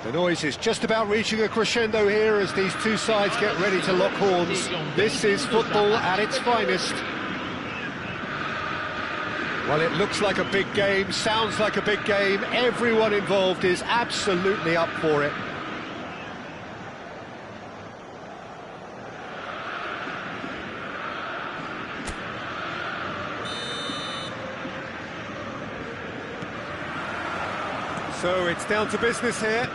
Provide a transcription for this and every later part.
The noise is just about reaching a crescendo here as these two sides get ready to lock horns. This is football at its finest. Well, it looks like a big game, sounds like a big game. Everyone involved is absolutely up for it. So it's down to business here.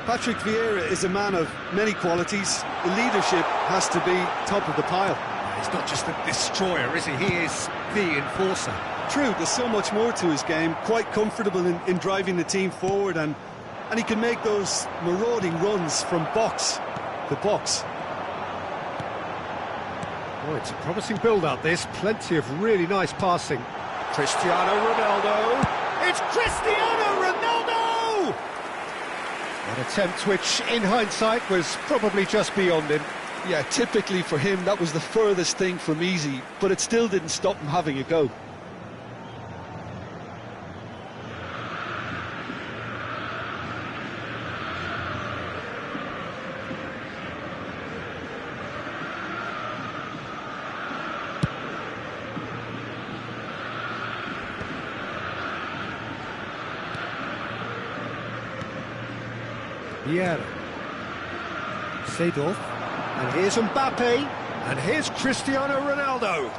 Patrick Vieira is a man of many qualities. The leadership has to be top of the pile. He's not just a destroyer, is he? He is the enforcer. True, there's so much more to his game. Quite comfortable in driving the team forward, and he can make those marauding runs from box to box. Oh, it's a promising build-up, this. Plenty of really nice passing. Cristiano Ronaldo. It's Cristiano Ronaldo! An attempt which, in hindsight, was probably just beyond him. Yeah, typically for him, that was the furthest thing from easy, but it still didn't stop him having a go. Vieira. Seedorf. And here's Mbappe. And here's Cristiano Ronaldo.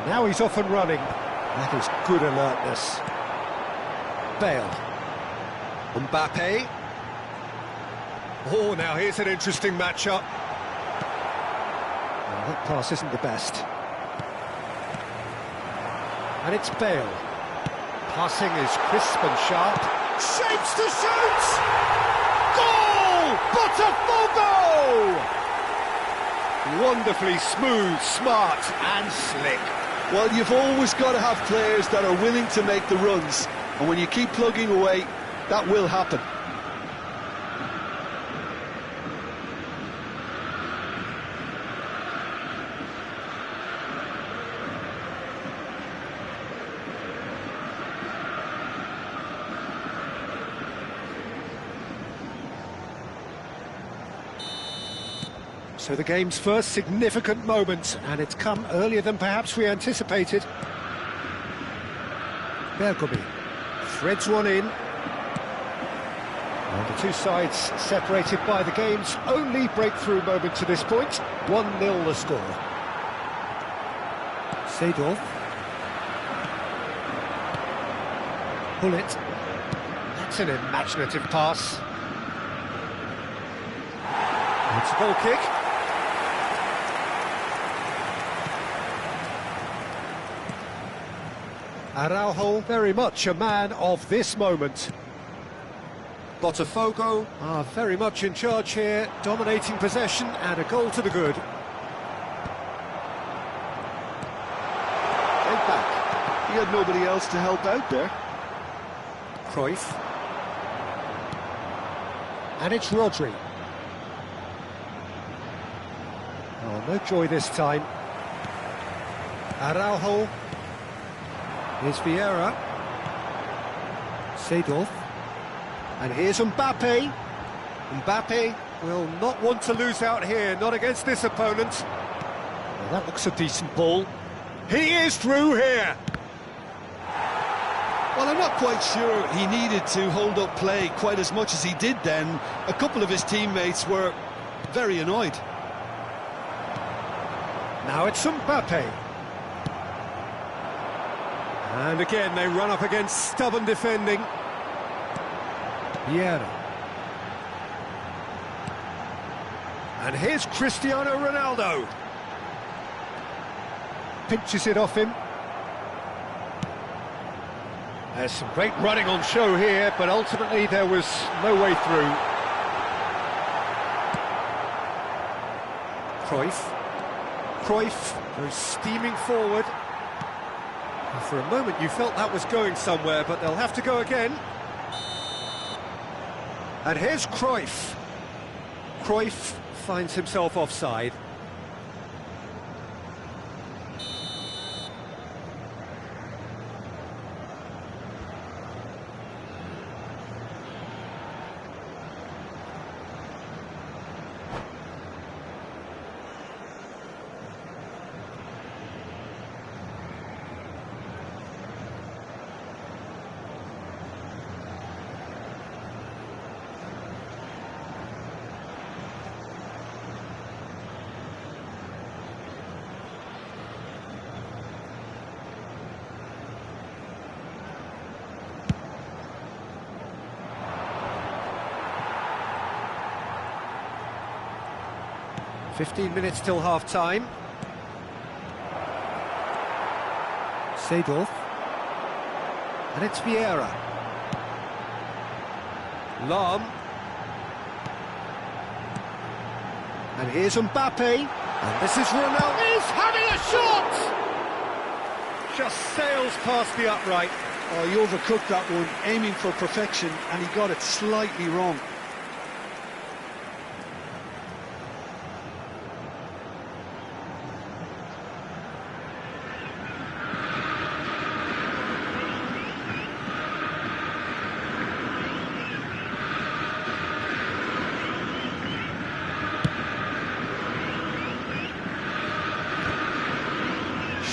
Now he's off and running. That is good alertness. Bale. Mbappe. Oh, now here's an interesting matchup. Well, that pass isn't the best. And it's Bale. Passing is crisp and sharp. Shapes to shoot! Goal! Botafogo! Wonderfully smooth, smart and slick. Well, you've always got to have players that are willing to make the runs, and when you keep plugging away, that will happen. So the game's first significant moment, and it's come earlier than perhaps we anticipated. Bergomi threads one in. And the two sides separated by the game's only breakthrough moment to this point. 1-0 the score. Seedorf. Pull it. That's an imaginative pass. It's a goal kick. Araujo, very much a man of this moment. Botafogo are very much in charge here, dominating possession and a goal to the good. Right back. He had nobody else to help out there. Cruyff. And it's Rodri. Oh, no joy this time. Araujo. Here's Vieira. Seedorf. And here's Mbappe. Mbappe will not want to lose out here, not against this opponent. Well, that looks a decent ball. He is through here. Well, I'm not quite sure he needed to hold up play quite as much as he did then. A couple of his teammates were very annoyed. Now it's Mbappe. And again, they run up against stubborn defending. Vieira. And here's Cristiano Ronaldo. Pinches it off him. There's some great running on show here, but ultimately there was no way through. Cruyff goes steaming forward. And for a moment you felt that was going somewhere, but they'll have to go again. And here's Cruyff. Cruyff finds himself offside. "15 minutes till half-time. Seedorf. And it's Vieira. Lahm. And here's Mbappe. And this is Ronaldo. He's having a shot! Just sails past the upright. Oh, he overcooked that one, aiming for perfection, and he got it slightly wrong.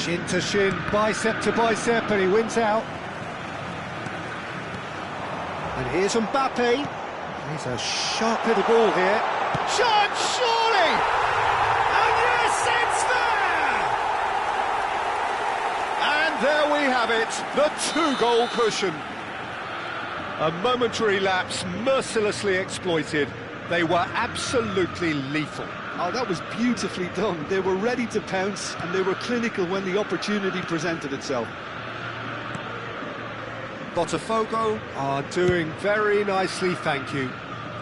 Shin to shin, bicep to bicep, and he wins out. And here's Mbappe. He's a sharp little ball here. Shot, surely! And yes, it's there! And there we have it, the two-goal cushion. A momentary lapse mercilessly exploited. They were absolutely lethal. Oh, that was beautifully done. They were ready to pounce, and they were clinical when the opportunity presented itself. Botafogo are doing very nicely, thank you.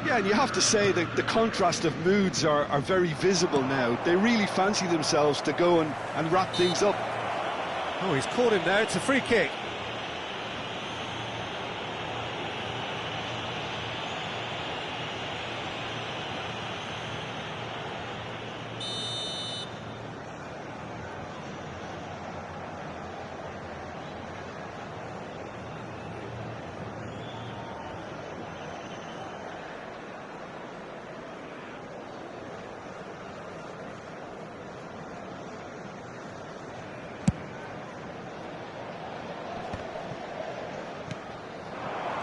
Yeah, and you have to say that the contrast of moods are very visible now. They really fancy themselves to go and wrap things up. Oh, he's caught him there, it's a free kick.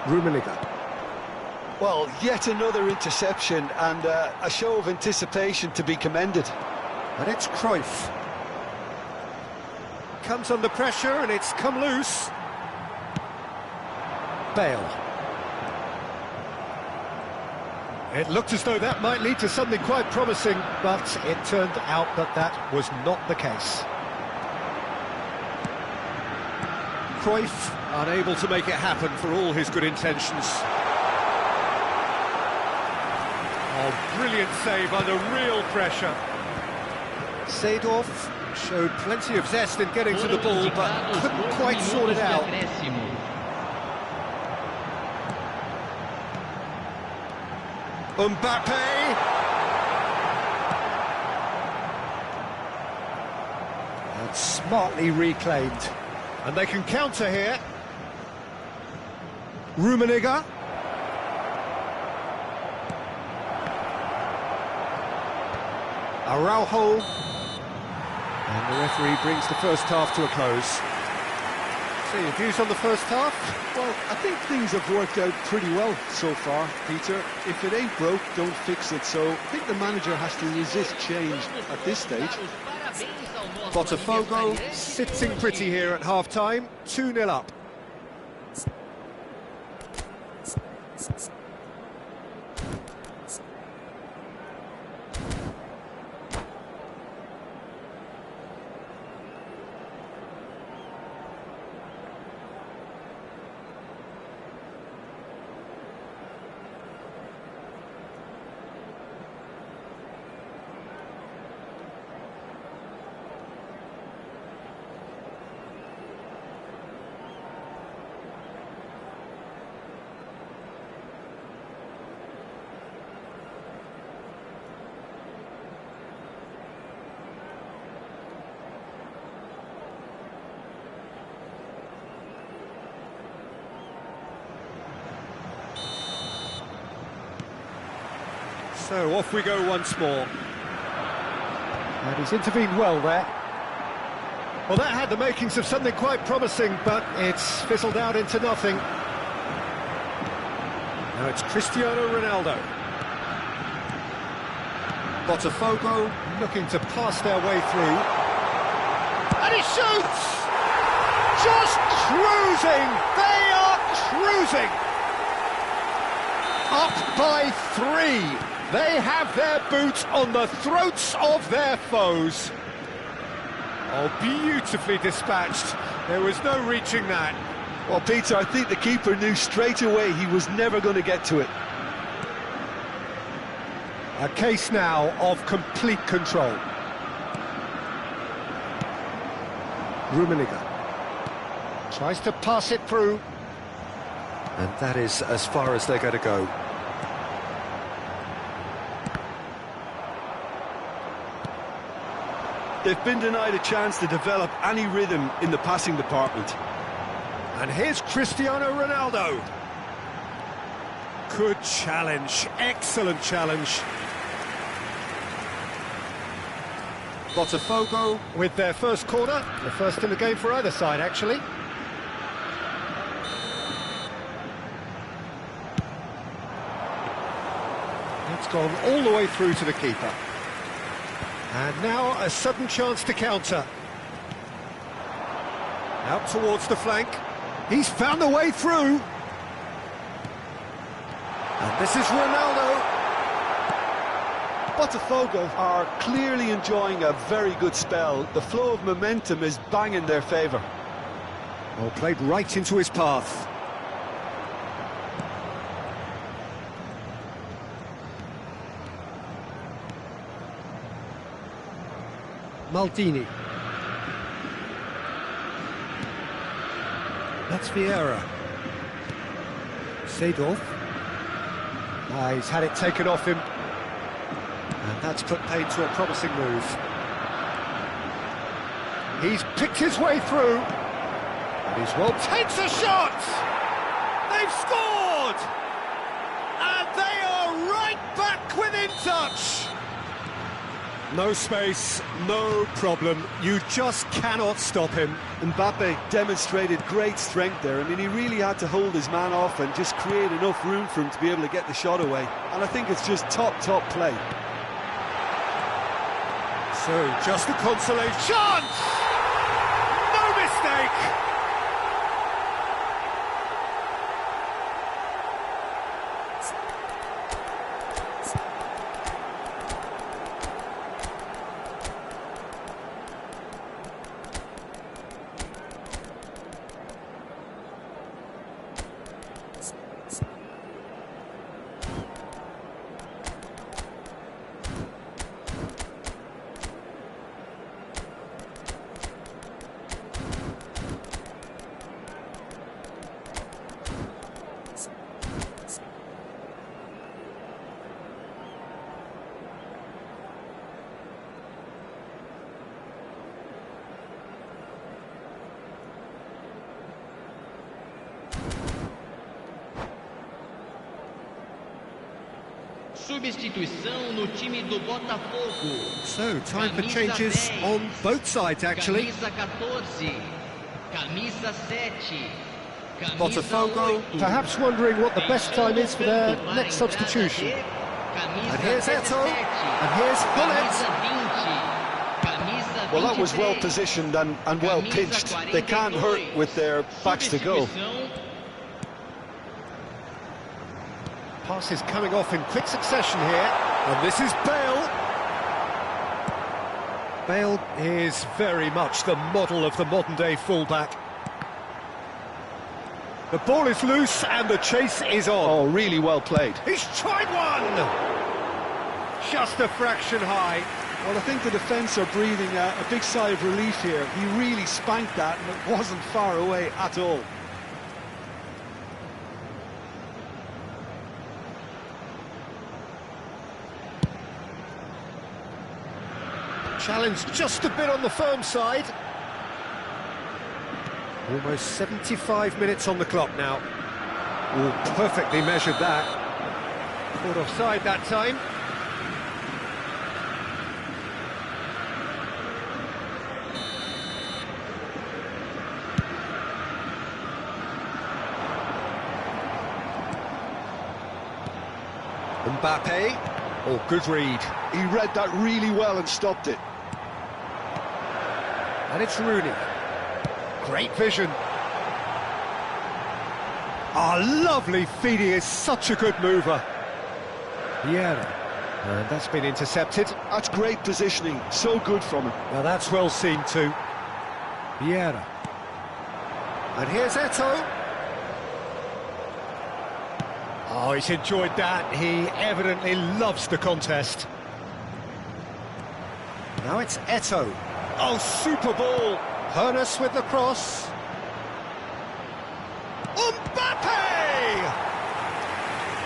Rummenigge. Well, yet another interception and a show of anticipation to be commended. And it's Cruyff. Comes under pressure and it's come loose. Bale. It looked as though that might lead to something quite promising, but it turned out that that was not the case. Cruyff unable to make it happen for all his good intentions. Brilliant save under real pressure. Seedorf showed plenty of zest in getting to the ball, but couldn't quite sort it out. Mbappe! And smartly reclaimed. And they can counter here. Rummenigge. Araujo. And the referee brings the first half to a close. So your views on the first half? Well, I think things have worked out pretty well so far, Peter. If it ain't broke, don't fix it. So I think the manager has to resist change at this stage. Botafogo sitting pretty here at half-time, 2-0 up. So off we go once more. And he's intervened well there. Well, that had the makings of something quite promising, but it's fizzled out into nothing. Now it's Cristiano Ronaldo. Botafogo looking to pass their way through. And he shoots! Just cruising! They are cruising! Up by 3. They have their boots on the throats of their foes. Oh, beautifully dispatched. There was no reaching that. Well, Peter, I think the keeper knew straight away he was never going to get to it. A case now of complete control. Rummenigge tries to pass it through. And that is as far as they're going to go. They've been denied a chance to develop any rhythm in the passing department. And here's Cristiano Ronaldo. Good challenge, excellent challenge. Botafogo with their first corner, the first in the game for either side, actually. It's gone all the way through to the keeper. And now a sudden chance to counter. Out towards the flank. He's found a way through. And this is Ronaldo. Botafogo are clearly enjoying a very good spell. The flow of momentum is bang in their favour. Well, played right into his path. Maldini. That's Vieira. Seedorf. He's had it taken off him. And that's put paid to a promising move. He's picked his way through. And he's well takes a shot! They've scored! And they are right back within touch! No space, no problem. You just cannot stop him. Mbappe demonstrated great strength there. I mean, he really had to hold his man off and just create enough room for him to be able to get the shot away. And I think it's just top play. So, just a consolation. Chance! No mistake! Substituição no time do Botafogo. So, time for changes on both sides, actually. Camisa 14. Camisa 7. Camisa Botafogo 8. perhaps wondering what the best time is for their next substitution. Camisa And here's Eto'o, 17. and here's Gullit. Camisa 20. Camisa Well, that was 23. well positioned and well pitched. They can't hurt with their backs to goal. Substituição. Passes coming off in quick succession here, and this is Bale. Bale is very much the model of the modern-day fullback. The ball is loose and the chase is on. Oh, really well played. He's tried one! Just a fraction high. Well, I think the defence are breathing a big sigh of relief here. He really spanked that, and it wasn't far away at all. Challenge just a bit on the firm side. Almost 75 minutes on the clock now. Oh, perfectly measured that. Caught offside that time. Mbappe. Oh, good read. He read that really well and stopped it. And it's Rooney. Great vision. Lovely feed. He is such a good mover. Vieira. And that's been intercepted. That's great positioning. So good from him. Now that's well seen too. Vieira. And here's Eto'o. Oh, he's enjoyed that. He evidently loves the contest. Now it's Eto'o. Oh, super ball. Hoeneß with the cross. Mbappe!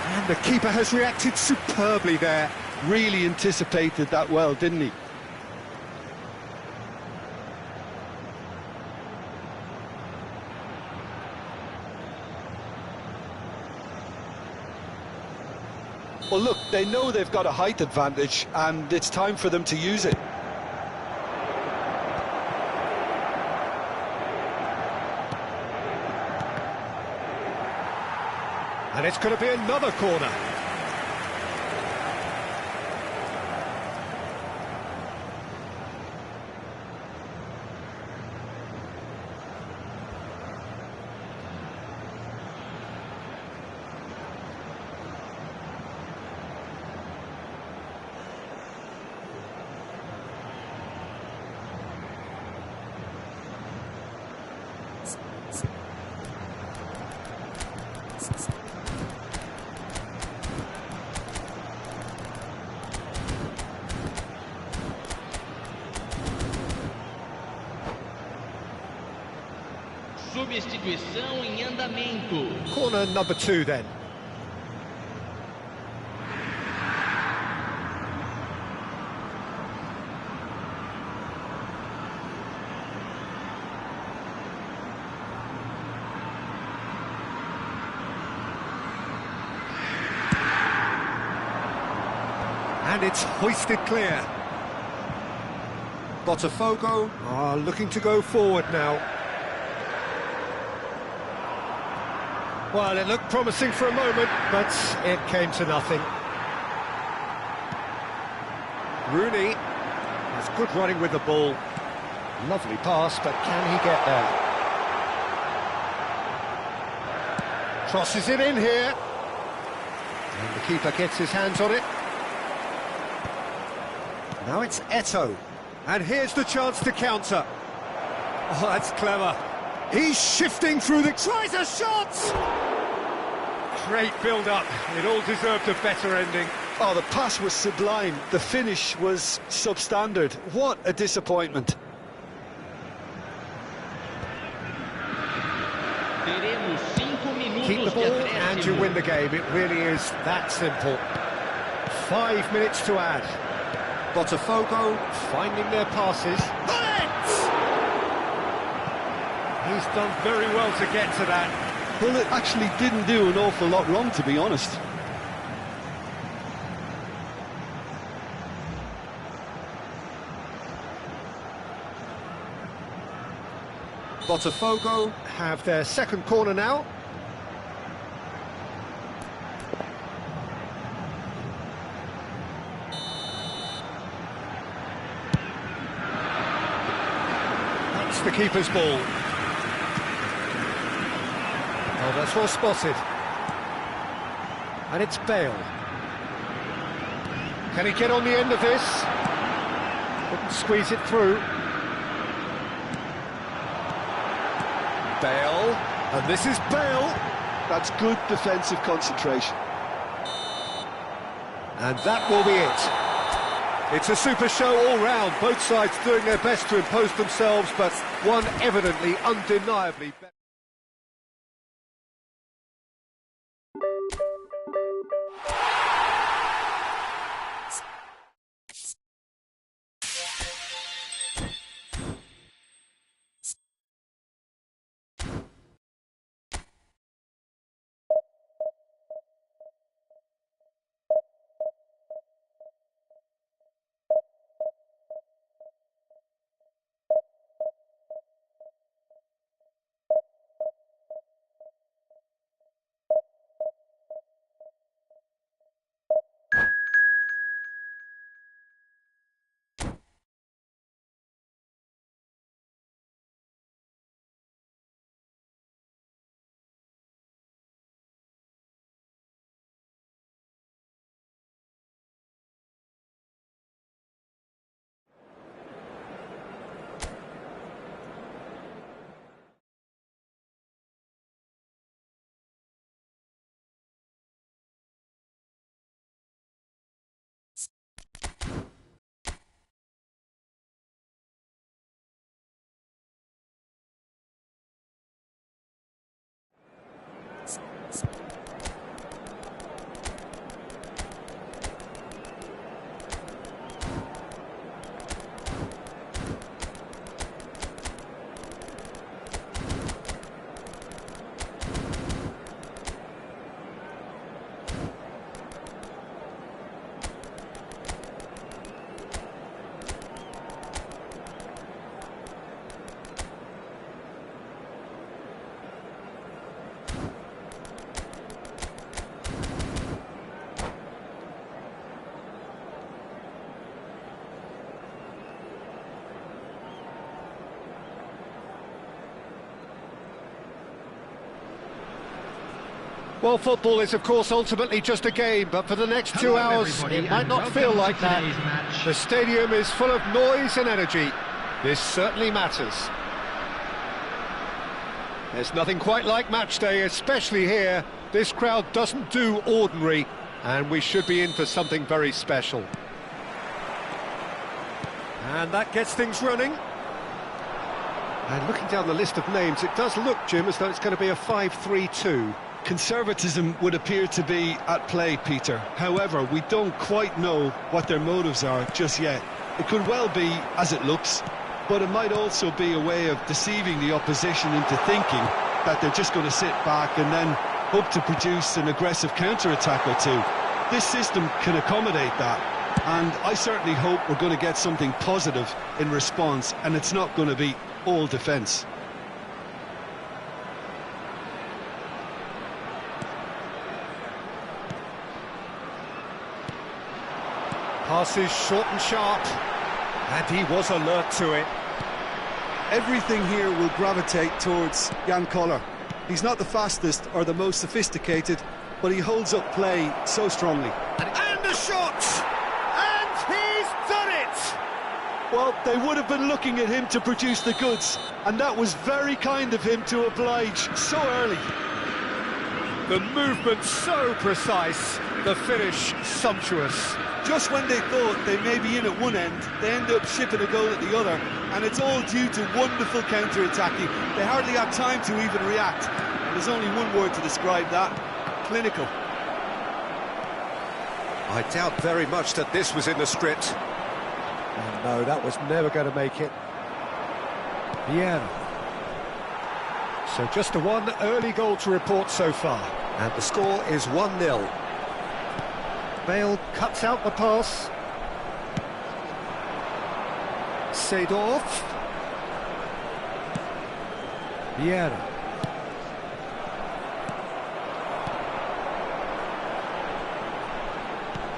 And the keeper has reacted superbly there. Really anticipated that well, didn't he? Well, look, they know they've got a height advantage, and it's time for them to use it. And it's going to be another corner. Substituição em andamento. Corner number 2 then. And it's hoisted clear. Botafogo are looking to go forward now. Well, it looked promising for a moment, but it came to nothing. Rooney has good running with the ball. Lovely pass, but can he get there? Crosses it in here. And the keeper gets his hands on it. Now it's Eto'o. And here's the chance to counter. Oh, that's clever. He's shifting through the... Tries a shot! Great build-up. It all deserved a better ending. Oh, the pass was sublime. The finish was substandard. What a disappointment. Teremos 5 minutos Keep the de ball acréscimo. and you win the game. It really is that simple. 5 minutes to add. Botafogo finding their passes. He's done very well to get to that. Well, it actually didn't do an awful lot wrong, to be honest. Botafogo have their second corner now. That's the keeper's ball. Oh, that's well spotted. And it's Bale. Can he get on the end of this? Couldn't squeeze it through. Bale, and this is Bale. That's good defensive concentration. And that will be it. It's a super show all round, both sides doing their best to impose themselves, but one evidently, undeniably better. Well, football is, of course, ultimately just a game, but for the next 2 hours, it might not feel like that. The stadium is full of noise and energy. This certainly matters. There's nothing quite like match day, especially here. This crowd doesn't do ordinary, and we should be in for something very special. And that gets things running. And looking down the list of names, it does look, Jim, as though it's going to be a 5-3-2. Conservatism would appear to be at play, Peter. However, we don't quite know what their motives are just yet. It could well be as it looks, but it might also be a way of deceiving the opposition into thinking that they're just going to sit back and then hope to produce an aggressive counter-attack or two. This system can accommodate that, and I certainly hope we're going to get something positive in response, and it's not going to be all defence. Passes short and sharp, and he was alert to it. Everything here will gravitate towards Jan Koller. He's not the fastest or the most sophisticated, but he holds up play so strongly. And a shot! And he's done it! Well, they would have been looking at him to produce the goods, and that was very kind of him to oblige so early. The movement so precise, the finish sumptuous. Just when they thought they may be in at one end, they end up shipping a goal at the other, and it's all due to wonderful counter-attacking. They hardly had time to even react. There's only one word to describe that: clinical. I doubt very much that this was in the script. Oh, no, that was never going to make it. Vieira. So just a one early goal to report so far. And the score is 1-0. Bale cuts out the pass. Seedorf. Vieira.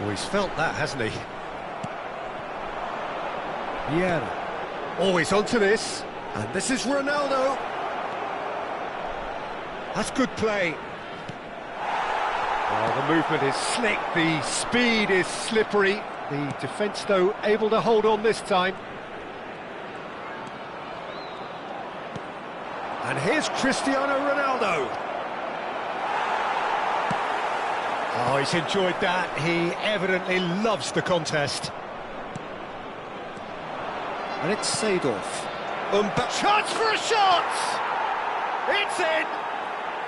Oh, he's felt that, hasn't he? Vieira. Oh, he's onto this. And this is Ronaldo. That's good play. Oh, the movement is slick, the speed is slippery. The defence, though, able to hold on this time. And here's Cristiano Ronaldo. Oh, he's enjoyed that. He evidently loves the contest. And it's Seedorf. Chance for a shot! It's in!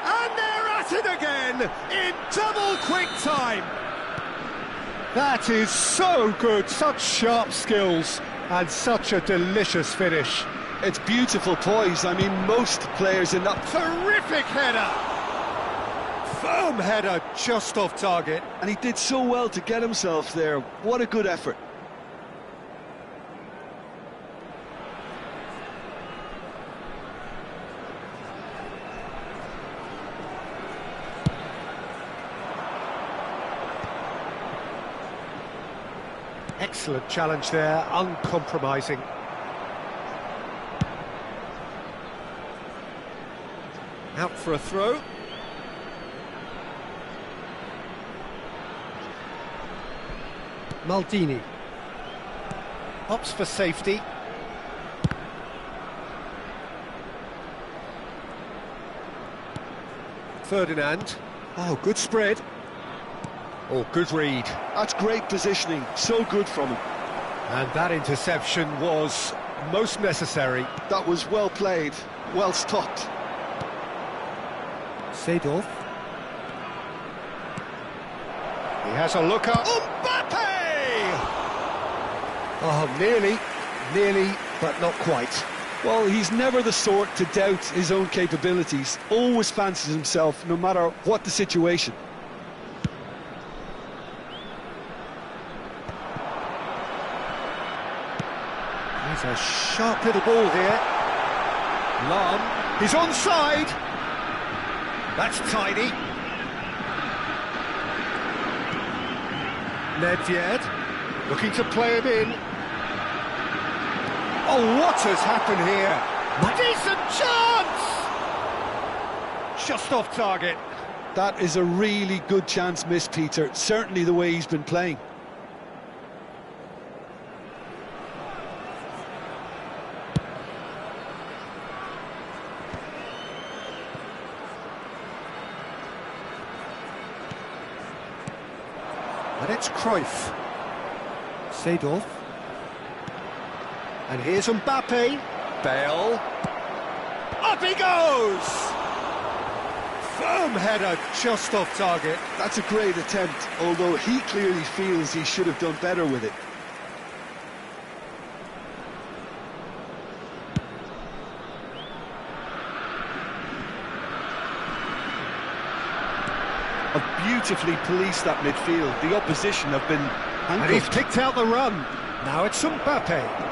And they're at it again, in double quick time! That is so good, such sharp skills, and such a delicious finish. It's beautiful poise. I mean, most players in that... Terrific header! Firm header, just off target. And he did so well to get himself there. What a good effort. Excellent challenge there, uncompromising. Out for a throw. Maldini. Opts for safety. Ferdinand. Oh, good spread. Oh, good read. That's great positioning, so good from him. And that interception was most necessary. That was well played, well stopped. Seedorf. He has a look up. Mbappe! Oh, nearly, but not quite. Well, he's never the sort to doubt his own capabilities. Always fancies himself, no matter what the situation. He's a sharp little ball here. Lahm, he's onside. That's tidy. Nedved, looking to play him in. Oh, what has happened here? Decent chance! Just off target. That is a really good chance missed, Peter. Certainly the way he's been playing. And it's Cruyff. Seedorf. And here's Mbappe. Bale. Up he goes! Firm header just off target. That's a great attempt, although he clearly feels he should have done better with it. Have beautifully policed that midfield. The opposition have been handcuffed. And he's picked out the run. Now it's Mbappe.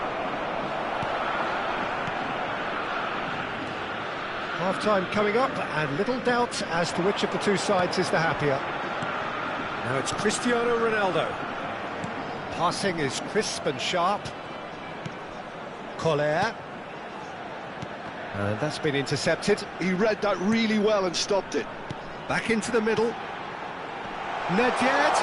Half-time coming up, and little doubt as to which of the two sides is the happier. Now it's Cristiano Ronaldo. Passing is crisp and sharp. Collier. And that's been intercepted. He read that really well and stopped it. Back into the middle. Nedved.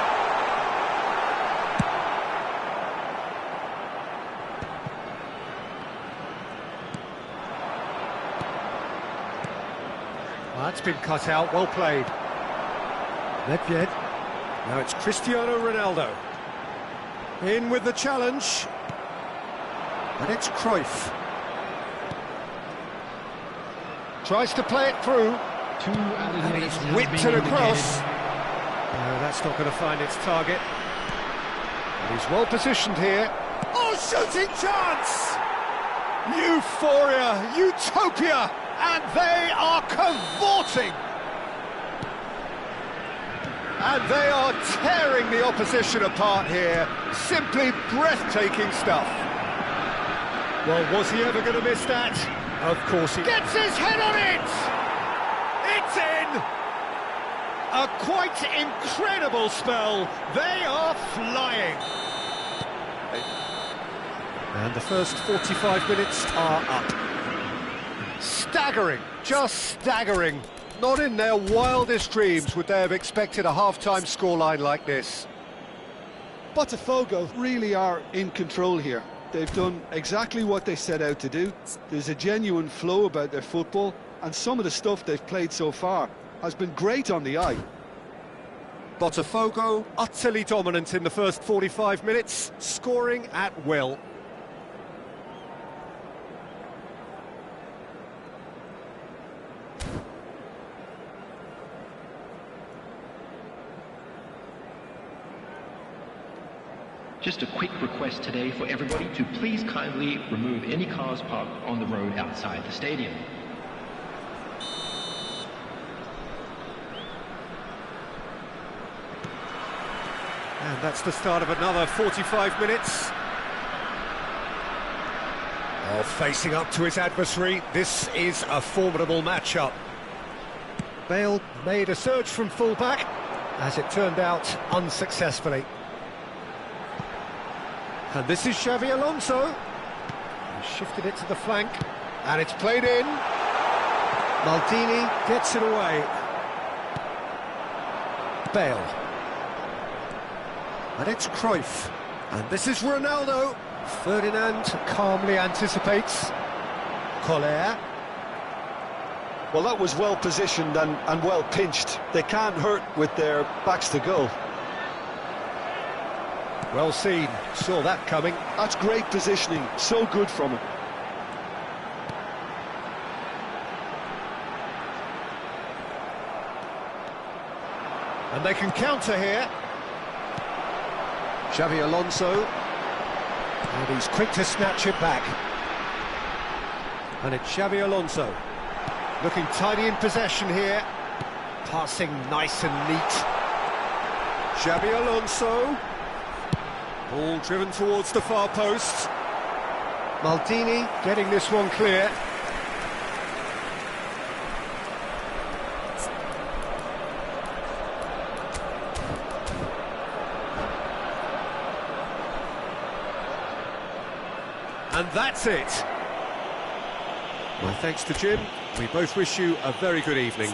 Well, that's been cut out, well played. Nedved. Now it's Cristiano Ronaldo. In with the challenge. And it's Cruyff. Tries to play it through. And he's whipped it across. No, that's not going to find its target. And he's well positioned here. Oh, shooting chance! Euphoria, utopia, and they are cavorting. And they are tearing the opposition apart here. Simply breathtaking stuff. Well, was he ever going to miss that? Of course he gets his head on it! It's in! A quite incredible spell. They are flying. And the first 45 minutes are up. Staggering, just staggering. Not in their wildest dreams would they have expected a half-time scoreline like this. Botafogo really are in control here. They've done exactly what they set out to do. There's a genuine flow about their football, and some of the stuff they've played so far has been great on the eye. Botafogo utterly dominant in the first 45 minutes, scoring at will. Just a quick request today for everybody to please kindly remove any cars parked on the road outside the stadium. And that's the start of another 45 minutes. Oh, facing up to his adversary, this is a formidable matchup. Bale made a surge from full-back, as it turned out, unsuccessfully. And this is Xavi Alonso. He shifted it to the flank, and it's played in. Maldini gets it away. Bale. And it's Cruyff. And this is Ronaldo. Ferdinand calmly anticipates. Collier. Well, that was well positioned and well pinched. They can't hurt with their backs to goal. Well seen, saw that coming. That's great positioning, so good from him. And they can counter here. Xavi Alonso. And he's quick to snatch it back. And it's Xavi Alonso. Looking tidy in possession here. Passing nice and neat. Xavi Alonso. Ball driven towards the far post. Maldini getting this one clear. And that's it. My thanks to Jim. We both wish you a very good evening.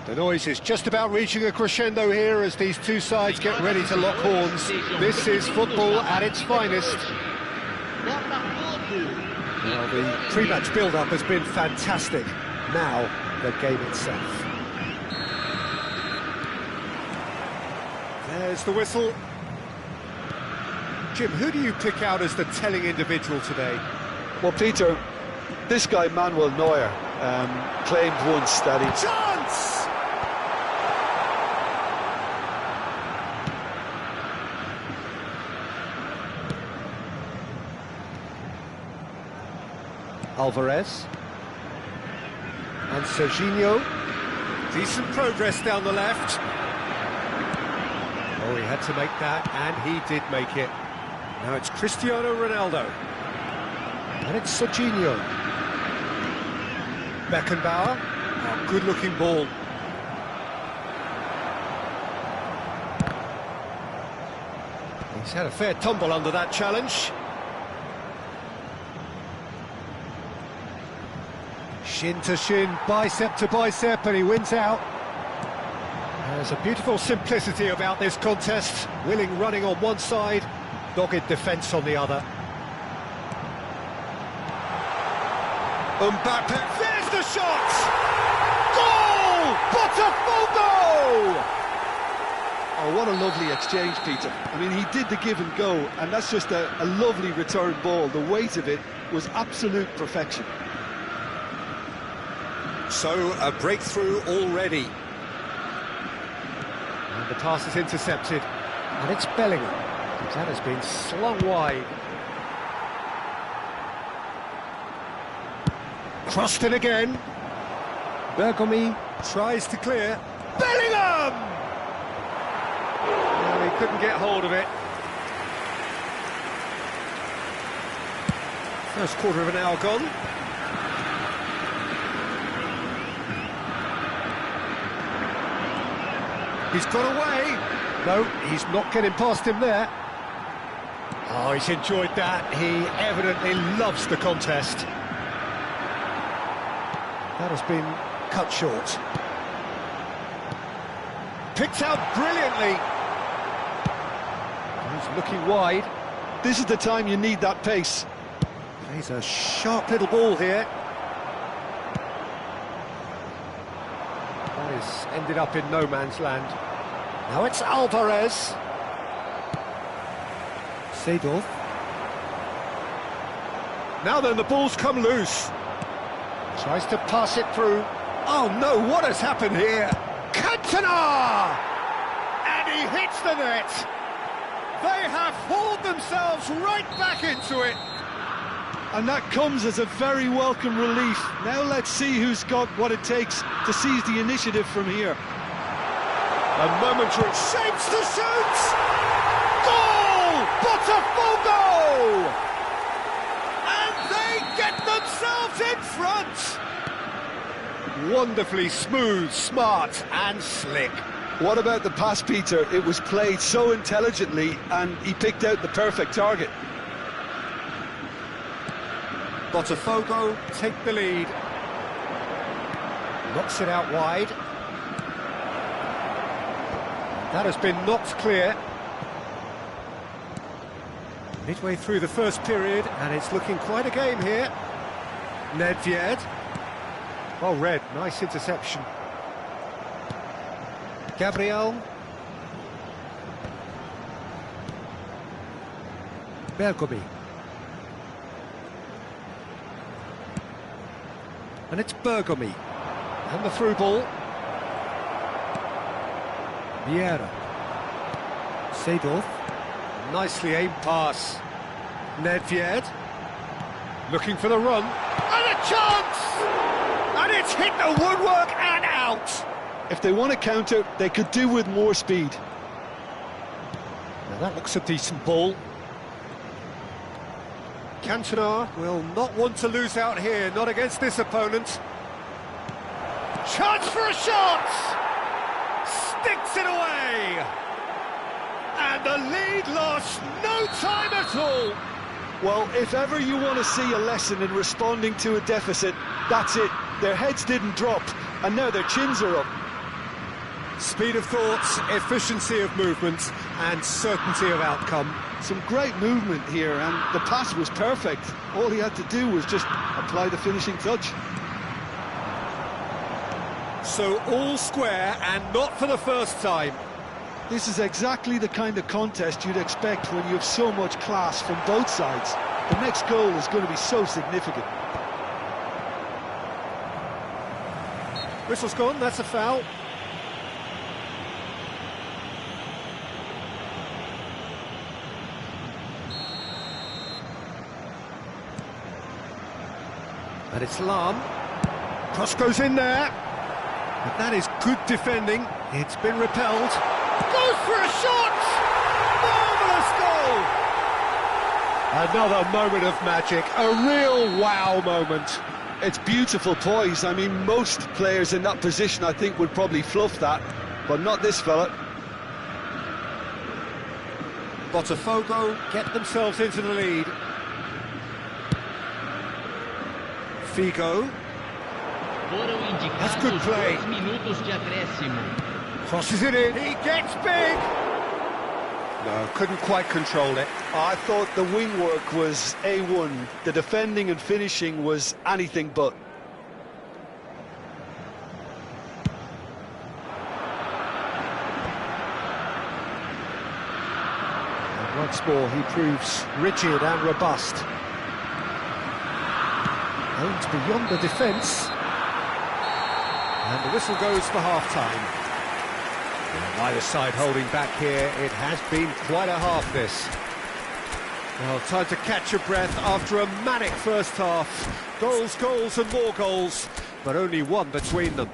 The noise is just about reaching a crescendo here as these two sides get ready to lock horns. This is football at its finest. Well, the pre-match build-up has been fantastic. Now, the game itself. There's the whistle. Jim, who do you pick out as the telling individual today? Well, Peter, this guy, Manuel Neuer, claimed once that he... Chance! Alvarez. And Serginho. Decent progress down the left. Oh, he had to make that, and he did make it. Now it's Cristiano Ronaldo. And it's Serginho. Beckenbauer. Oh, good-looking ball. He's had a fair tumble under that challenge. Shin to shin, bicep to bicep, and he wins out. There's a beautiful simplicity about this contest. Willing running on one side, dogged defence on the other. Mbappe, there's the shot! Goal! Botafogo! Oh, what a lovely exchange, Peter. I mean, he did the give and go, and that's just a lovely return ball. The weight of it was absolute perfection. So, a breakthrough already. And the pass is intercepted. And it's Bellingham. That has been slung wide. Crossed in again. Bergomi tries to clear. Bellingham! No, he couldn't get hold of it. First quarter of an hour gone. He's got away. No, he's not getting past him there. Oh, he's enjoyed that. He evidently loves the contest. That has been cut short. Picked out brilliantly. He's looking wide. This is the time you need that pace. Plays a sharp little ball here. That is ended up in no man's land. Now it's Alvarez. Seedorf. Now then, the ball's come loose. Tries to pass it through. Oh no, what has happened here? Cantona! And he hits the net. They have hauled themselves right back into it. And that comes as a very welcome relief. Now let's see who's got what it takes to seize the initiative from here. A momentary shapes to shoot! Goal! Botafogo! And they get themselves in front! Wonderfully smooth, smart and slick. What about the pass, Peter? It was played so intelligently and he picked out the perfect target. Botafogo take the lead. Knocks it out wide. That has been knocked clear. Midway through the first period, and it's looking quite a game here. Nedved. Well read, nice interception. Gabriel. Bergomi. And it's Bergomi. And the through ball. Vieira. Seedorf. Nicely aimed pass. Nedved. Looking for the run. And a chance! And it's hit the woodwork and out! If they want to counter, they could do with more speed. Now that looks a decent ball. Cantona will not want to lose out here, not against this opponent. Chance for a shot! Sticks it away! And the lead lost no time at all! Well, if ever you want to see a lesson in responding to a deficit, that's it. Their heads didn't drop, and now their chins are up. Speed of thoughts, efficiency of movement, and certainty of outcome. Some great movement here, and the pass was perfect. All he had to do was just apply the finishing touch. So all square, and not for the first time. This is exactly the kind of contest you'd expect when you have so much class from both sides. The next goal is going to be so significant. Whistle's gone, that's a foul. And it's Lahm. Cross goes in there. But that is good defending. It's been repelled. Goes for a shot! Marvellous goal! Another moment of magic. A real wow moment. It's beautiful poise. I mean, most players in that position, I think, would probably fluff that, but not this fella. Botafogo get themselves into the lead. Figo. Foram That's good indicados play. 2 minutos de acréscimo. Crosses it in. He gets big! No, couldn't quite control it. I thought the wing work was A1. The defending and finishing was anything but. And once more, he proves rigid and robust. Owned beyond the defence. And the whistle goes for half-time. And neither side holding back here. It has been quite a half, this. Well, time to catch your breath after a manic first half. Goals, goals and more goals, but only one between them.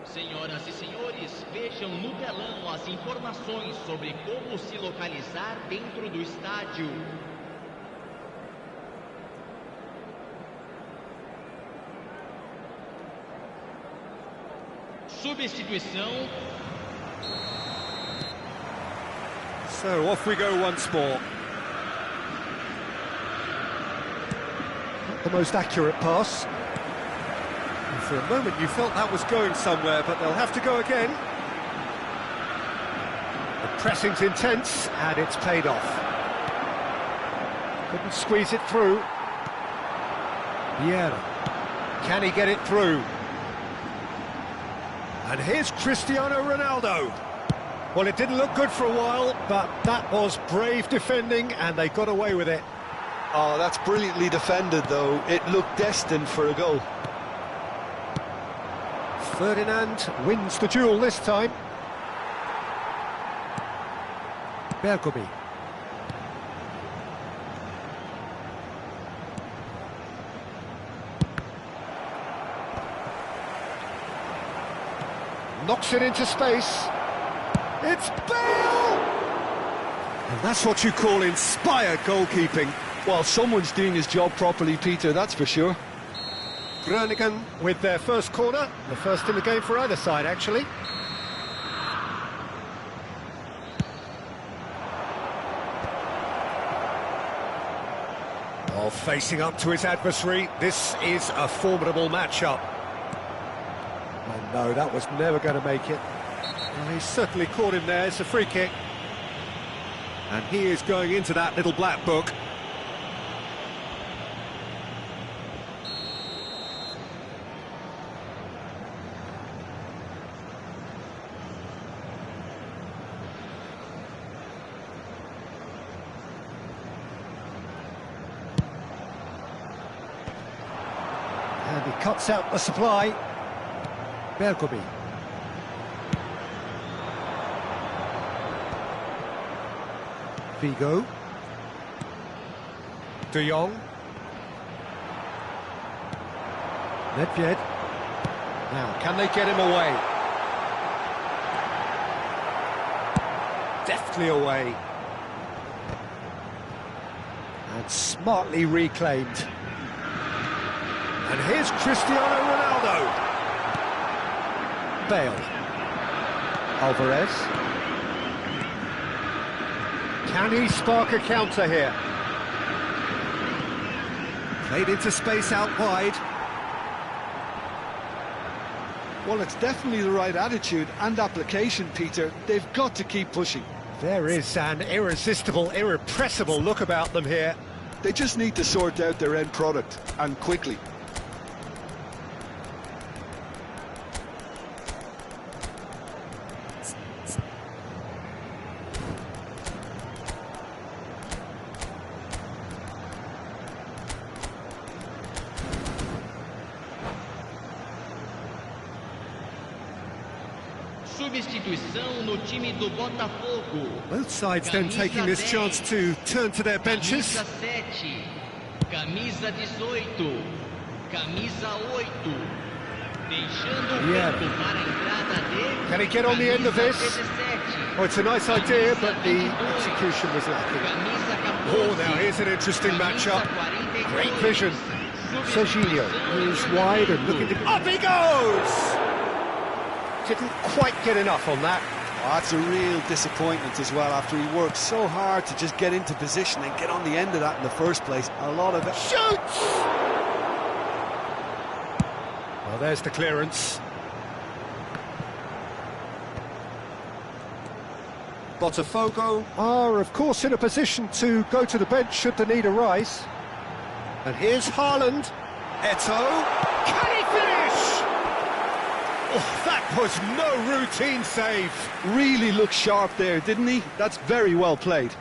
Senhoras e senhores, vejam no telão as informações sobre como se localizar dentro do estádio. Substituição. So off we go once more. Not the most accurate pass. And for a moment you felt that was going somewhere, but they'll have to go again. The pressing's intense, and it's paid off. Couldn't squeeze it through. Vieira. Can he get it through? And here's Cristiano Ronaldo. Well, it didn't look good for a while, but that was brave defending, and they got away with it. Oh, that's brilliantly defended, though. It looked destined for a goal. Ferdinand wins the duel this time. Bergomi. Knocks it into space. It's Bale! And that's what you call inspired goalkeeping. Well, someone's doing his job properly, Peter, that's for sure. Groningen with their first corner, the first in the game for either side, actually. Oh, facing up to his adversary, this is a formidable matchup. Oh no, that was never going to make it. Well, he certainly caught him there. It's a free kick. And he is going into that little black book. And he cuts out the supply. Bergomi. Figo. De Jong. Nedved. Now, can they get him away? Deftly away. And smartly reclaimed. And here's Cristiano Ronaldo. Bale. Alvarez. Can he spark a counter here? Played into space out wide. Well, it's definitely the right attitude and application, Peter. They've got to keep pushing. There is an irresistible, irrepressible look about them here. They just need to sort out their end product, and quickly. Substituição no time do Botafogo. Both sides then taking this chance to turn to their benches. Camisa 7, camisa 18, camisa 8. Deixando o campo para a entrada dele. Can he get on the end of this? 17. Oh, it's a nice idea, but the execution was lacking. Camisa 14. Oh, now here's an interesting matchup. Camisa 42. Great vision. Serginho moves wide and looking to... Up he goes! Didn't quite get enough on that. Oh, that's a real disappointment as well, after he worked so hard to just get into position and get on the end of that in the first place. A lot of it. Shoots! Well, there's the clearance. Botafogo are, of course, in a position to go to the bench should the need arise. And here's Haaland. Eto'o. Can he finish? Oh, that was no routine save. Really looked sharp there, didn't he? That's very well played.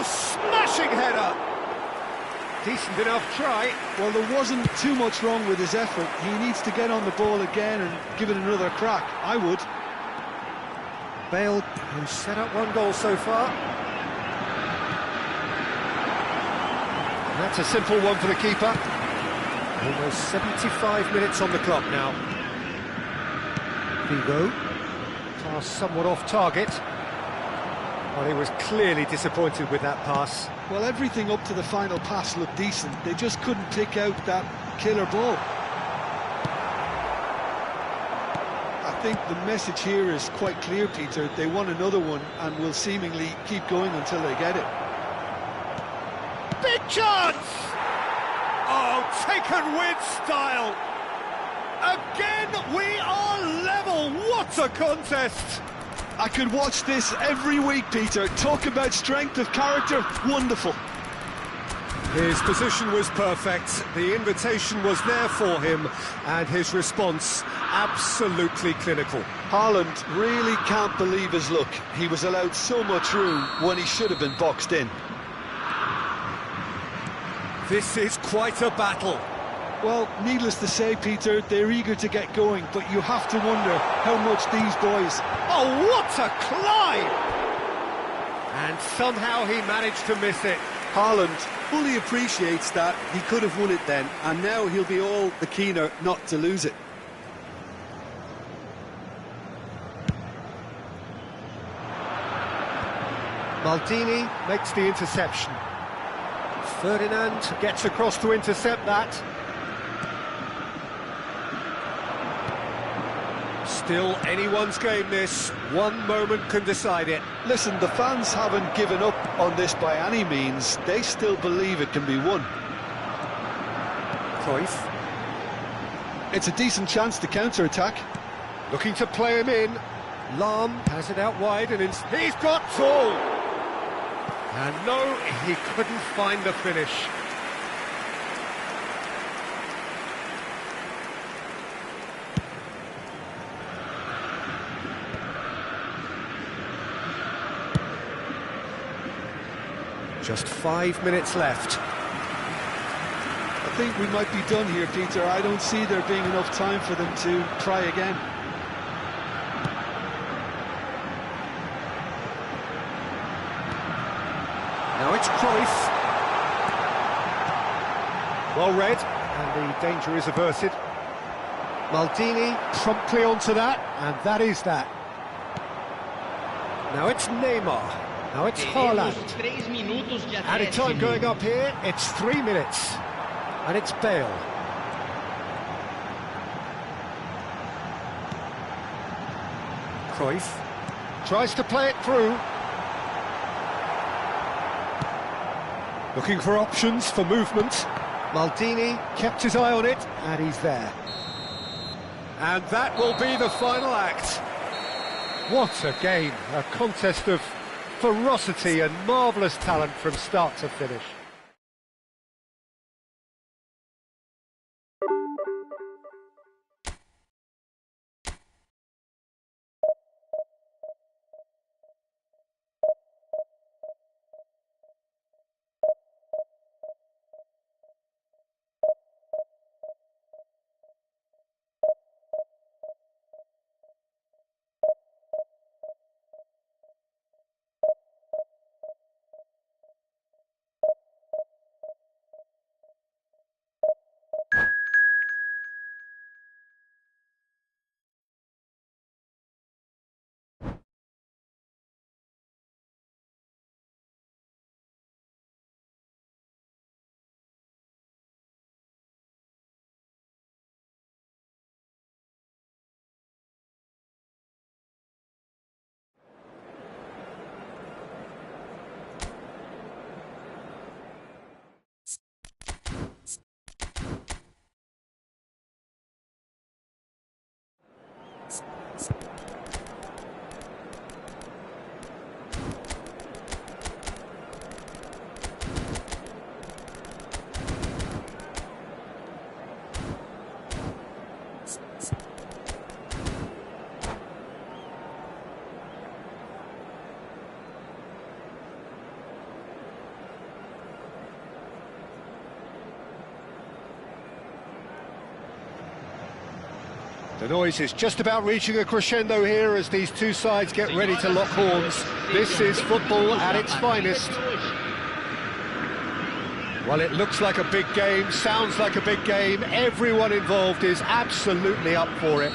Smashing header! Decent enough try. Well, there wasn't too much wrong with his effort. He needs to get on the ball again and give it another crack. I would. Bale, who's set up one goal so far. And that's a simple one for the keeper. Almost 75 minutes on the clock now. Figo. Pass somewhat off target. Well, he was clearly disappointed with that pass. Well, everything up to the final pass looked decent. They just couldn't pick out that killer ball. I think the message here is quite clear, Peter. They want another one and will seemingly keep going until they get it. Big chance! Oh, taken with style! Again, we are level! What a contest! I could watch this every week, Peter. Talk about strength of character. Wonderful. His position was perfect. The invitation was there for him, and his response absolutely clinical. Haaland really can't believe his luck. He was allowed so much room when he should have been boxed in. This is quite a battle. Well, needless to say, Peter, they're eager to get going, but you have to wonder how much these boys... Oh, what a climb! And somehow he managed to miss it. Haaland fully appreciates that he could have won it then, and now he'll be all the keener not to lose it. Maldini makes the interception. Ferdinand gets across to intercept that. Still anyone's game this. One moment can decide it. Listen, the fans haven't given up on this by any means. They still believe it can be won. Cruyff. It's a decent chance to counter-attack. Looking to play him in. Lahm has it out wide and he's got tall. And no, he couldn't find the finish. Just 5 minutes left. I think we might be done here, Peter. I don't see there being enough time for them to try again. Now it's Cruyff. Well read, and the danger is averted. Maldini promptly onto that, and that is that. Now it's Neymar. Now it's Haaland. Teremos 3 minutos de Added time acréscimo. going up here, it's 3 minutes. And it's Bale. Cruyff tries to play it through. Looking for options for movement. Maldini kept his eye on it, and he's there. And that will be the final act. What a game, a contest of ferocity and marvellous talent from start to finish. The noise is just about reaching a crescendo here as these two sides get ready to lock horns. This is football at its finest. Well, it looks like a big game, sounds like a big game. Everyone involved is absolutely up for it.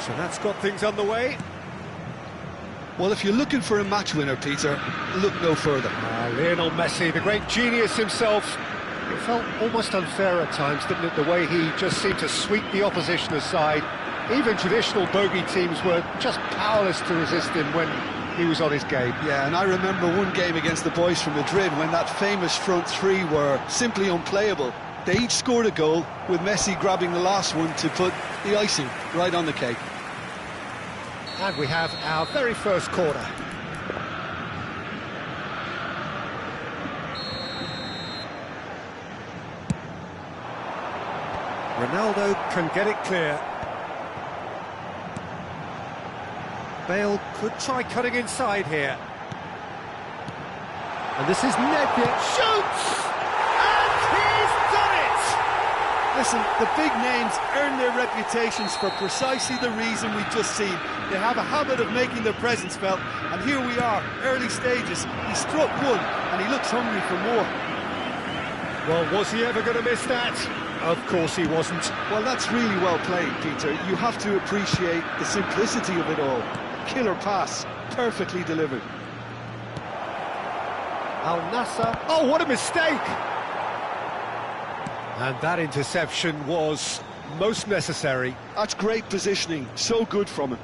So that's got things underway. Well, if you're looking for a match winner, Peter, look no further. Lionel Messi, the great genius himself. It felt almost unfair at times, didn't it, the way he just seemed to sweep the opposition aside. Even traditional bogey teams were just powerless to resist him when he was on his game. Yeah, and I remember one game against the boys from Madrid when that famous front three were simply unplayable. They each scored a goal, with Messi grabbing the last one to put the icing right on the cake. And we have our very first corner. Ronaldo can get it clear. Bale could try cutting inside here. And this is Nedved. Shoots! And he's done it! Listen, the big names earn their reputations for precisely the reason we've just seen. They have a habit of making their presence felt, and here we are, early stages. He struck one, and he looks hungry for more. Well, was he ever going to miss that? Of course he wasn't. Well, that's really well played, Peter. You have to appreciate the simplicity of it all. Killer pass, perfectly delivered. Al Nassr. Oh, what a mistake! And that interception was most necessary. That's great positioning, so good from him.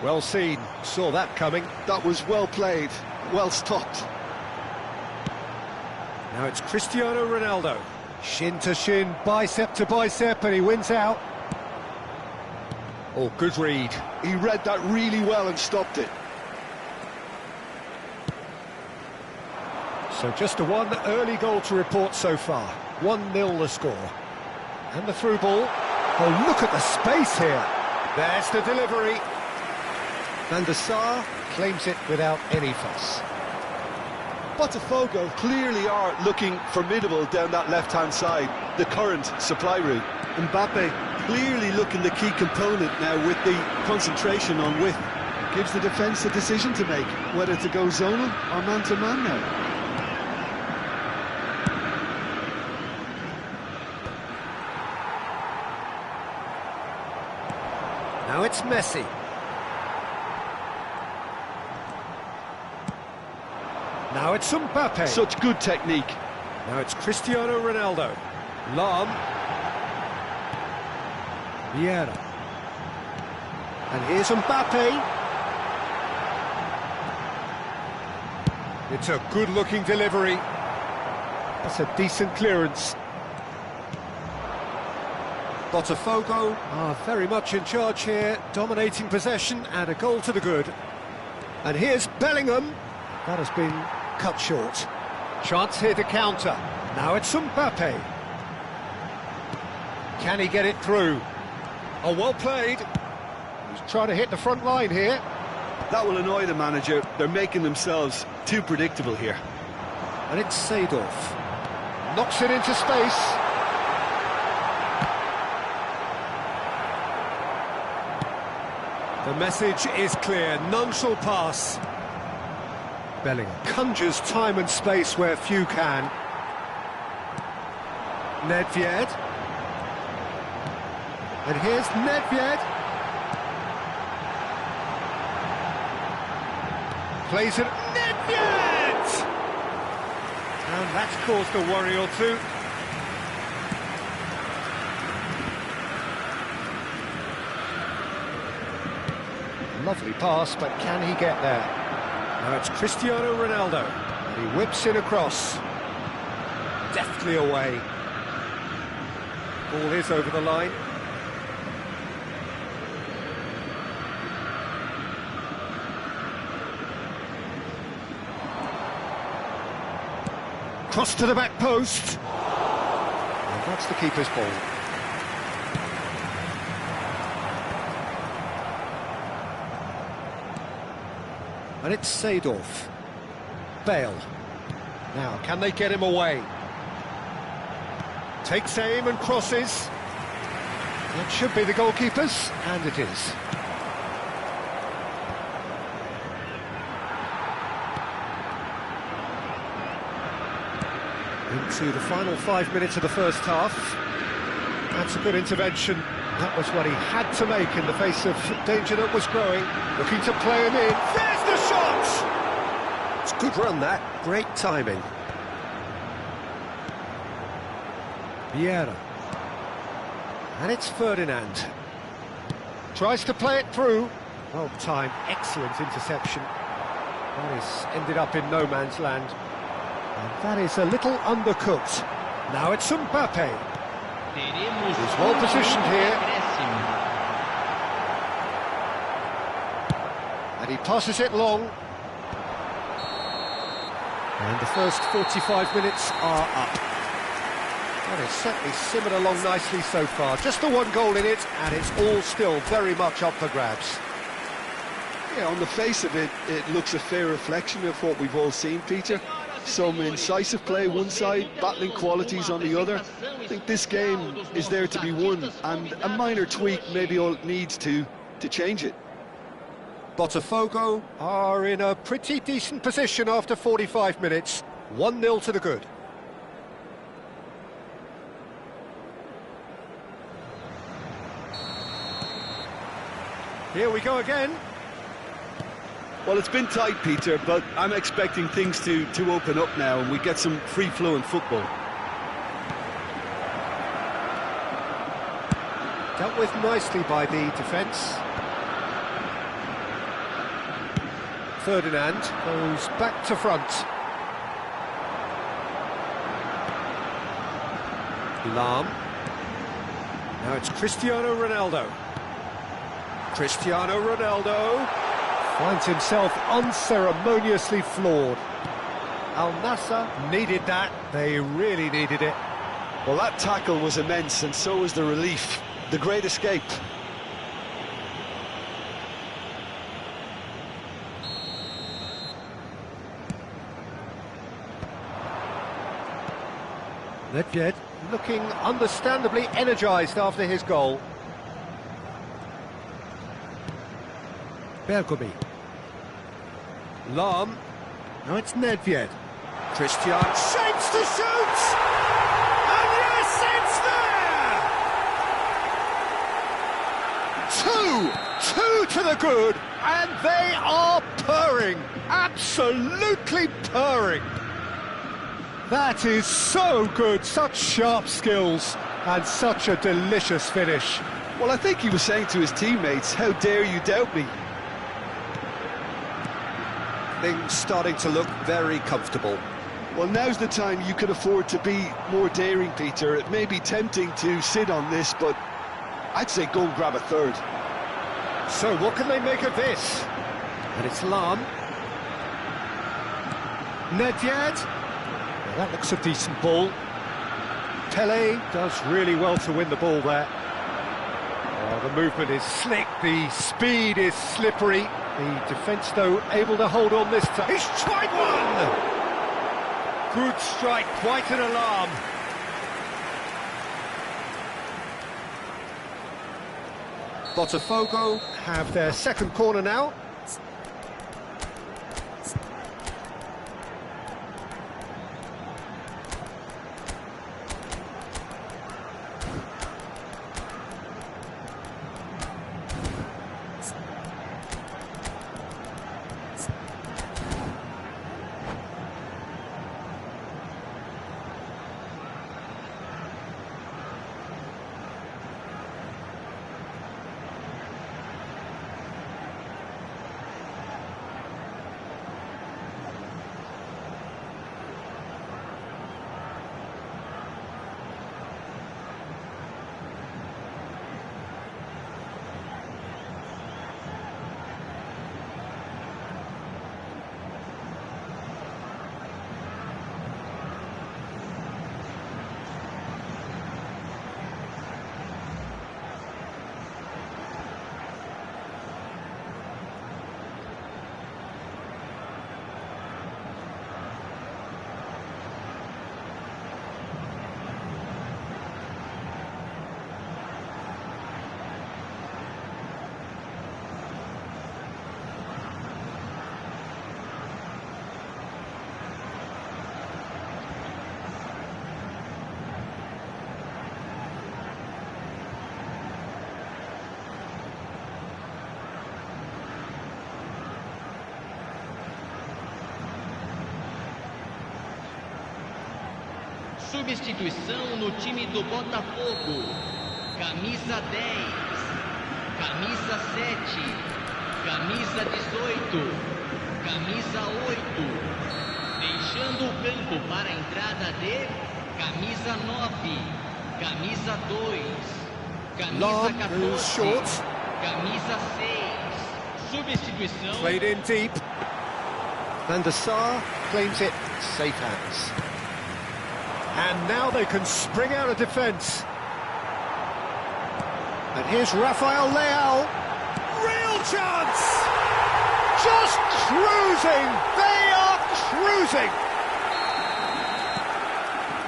Well seen, saw that coming. That was well played, well stopped. Now it's Cristiano Ronaldo. Shin to shin, bicep to bicep, and he wins out. Oh, good read. He read that really well and stopped it. So just a one early goal to report so far. 1-0 the score. And the through ball. Oh, look at the space here. There's the delivery. Van der Sar claims it without any fuss. Botafogo clearly are looking formidable down that left-hand side, the current supply route. Mbappe clearly looking the key component now with the concentration on width. Gives the defence a decision to make, whether to go zonal or man-to-man now. Now it's Messi. Now it's Mbappe. Such good technique. Now it's Cristiano Ronaldo. Lahm. Vieira. And here's Mbappe. It's a good-looking delivery. That's a decent clearance. Botafogo are very much in charge here, dominating possession and a goal to the good. And here's Bellingham. That has been cut short. Chance here to counter. Now it's Mbappe. Can he get it through? Oh, well played. He's trying to hit the front line here. That will annoy the manager. They're making themselves too predictable here. And it's Seedorf. Knocks it into space. The message is clear. None shall pass. Bellingham conjures time and space where few can. Nedved. And here's Nedved. Plays it. Nedved! And that's caused a worry or two. Lovely pass, but can he get there? Now it's Cristiano Ronaldo. And he whips in across. Deftly away. Ball is over the line. Cross to the back post. And that's the keeper's ball. And it's Seedorf. Bale. Now, can they get him away? Takes aim and crosses. That should be the goalkeeper's, and it is. Into the final 5 minutes of the first half. That's a good intervention. That was what he had to make in the face of danger that was growing. Looking to play him in. There's the shot! It's a good run, that. Great timing. Vieira. And it's Ferdinand. Tries to play it through. Well timed, excellent interception. That is ended up in no man's land. And that is a little undercooked. Now it's Mbappe. He's well positioned here. And he passes it long. And the first 45 minutes are up. That has certainly simmered along nicely so far. Just the one goal in it, and it's all still very much up for grabs. Yeah, on the face of it, it looks a fair reflection of what we've all seen, Peter. Some incisive play one side, battling qualities on the other. I think this game is there to be won, and a minor tweak maybe all it needs to change it. Botafogo are in a pretty decent position after 45 minutes. 1-0 to the good. Here we go again. Well, it's been tight, Peter, but I'm expecting things to open up now and we get some free-flowing football. Dealt with nicely by the defence. Ferdinand goes back to front. Lahm. Now it's Cristiano Ronaldo. Cristiano Ronaldo finds himself unceremoniously floored. Al Nassr needed that. They really needed it. Well, that tackle was immense, and so was the relief. The great escape. Nedved looking understandably energised after his goal. Bergomi. Lahm. Now it's Nedved. Cristiano shapes to shoot! And yes, it's there! Two! Two to the good, and they are purring, absolutely purring. That is so good, such sharp skills, and such a delicious finish. Well, I think he was saying to his teammates, how dare you doubt me? Things starting to look very comfortable. Well, now's the time you can afford to be more daring, Peter. It may be tempting to sit on this, but I'd say go and grab a third. So what can they make of this? And it's Lahm. Nedved. Well, that looks a decent ball. Pele does really well to win the ball there. The movement is slick, the speed is slippery. The defence, though, able to hold on this time. He's tried one! Good strike, quite an alarm. Botafogo have their second corner now. Substituição no time do Botafogo. Camisa 10, camisa 7, camisa 18, camisa 8. Deixando o campo para a entrada de camisa 9, camisa 2, camisa 14, camisa 6. Substituição. Played in deep. Van der Sar claims it, safe hands. And now they can spring out of defence. And here's Rafael Leao. Real chance! Just cruising! They are cruising!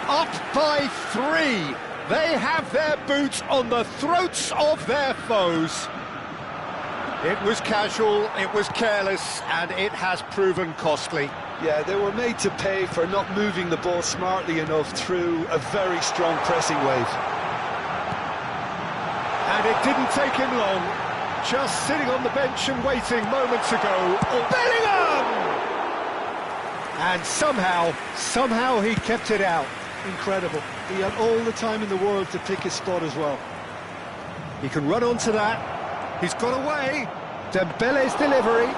Up by 3. They have their boots on the throats of their foes. It was casual, it was careless, and it has proven costly. Yeah, they were made to pay for not moving the ball smartly enough through a very strong pressing wave. And it didn't take him long. Just sitting on the bench and waiting moments ago. Bellingham! And somehow he kept it out. Incredible. He had all the time in the world to pick his spot as well. He can run onto that. He's got away. Dembele's delivery.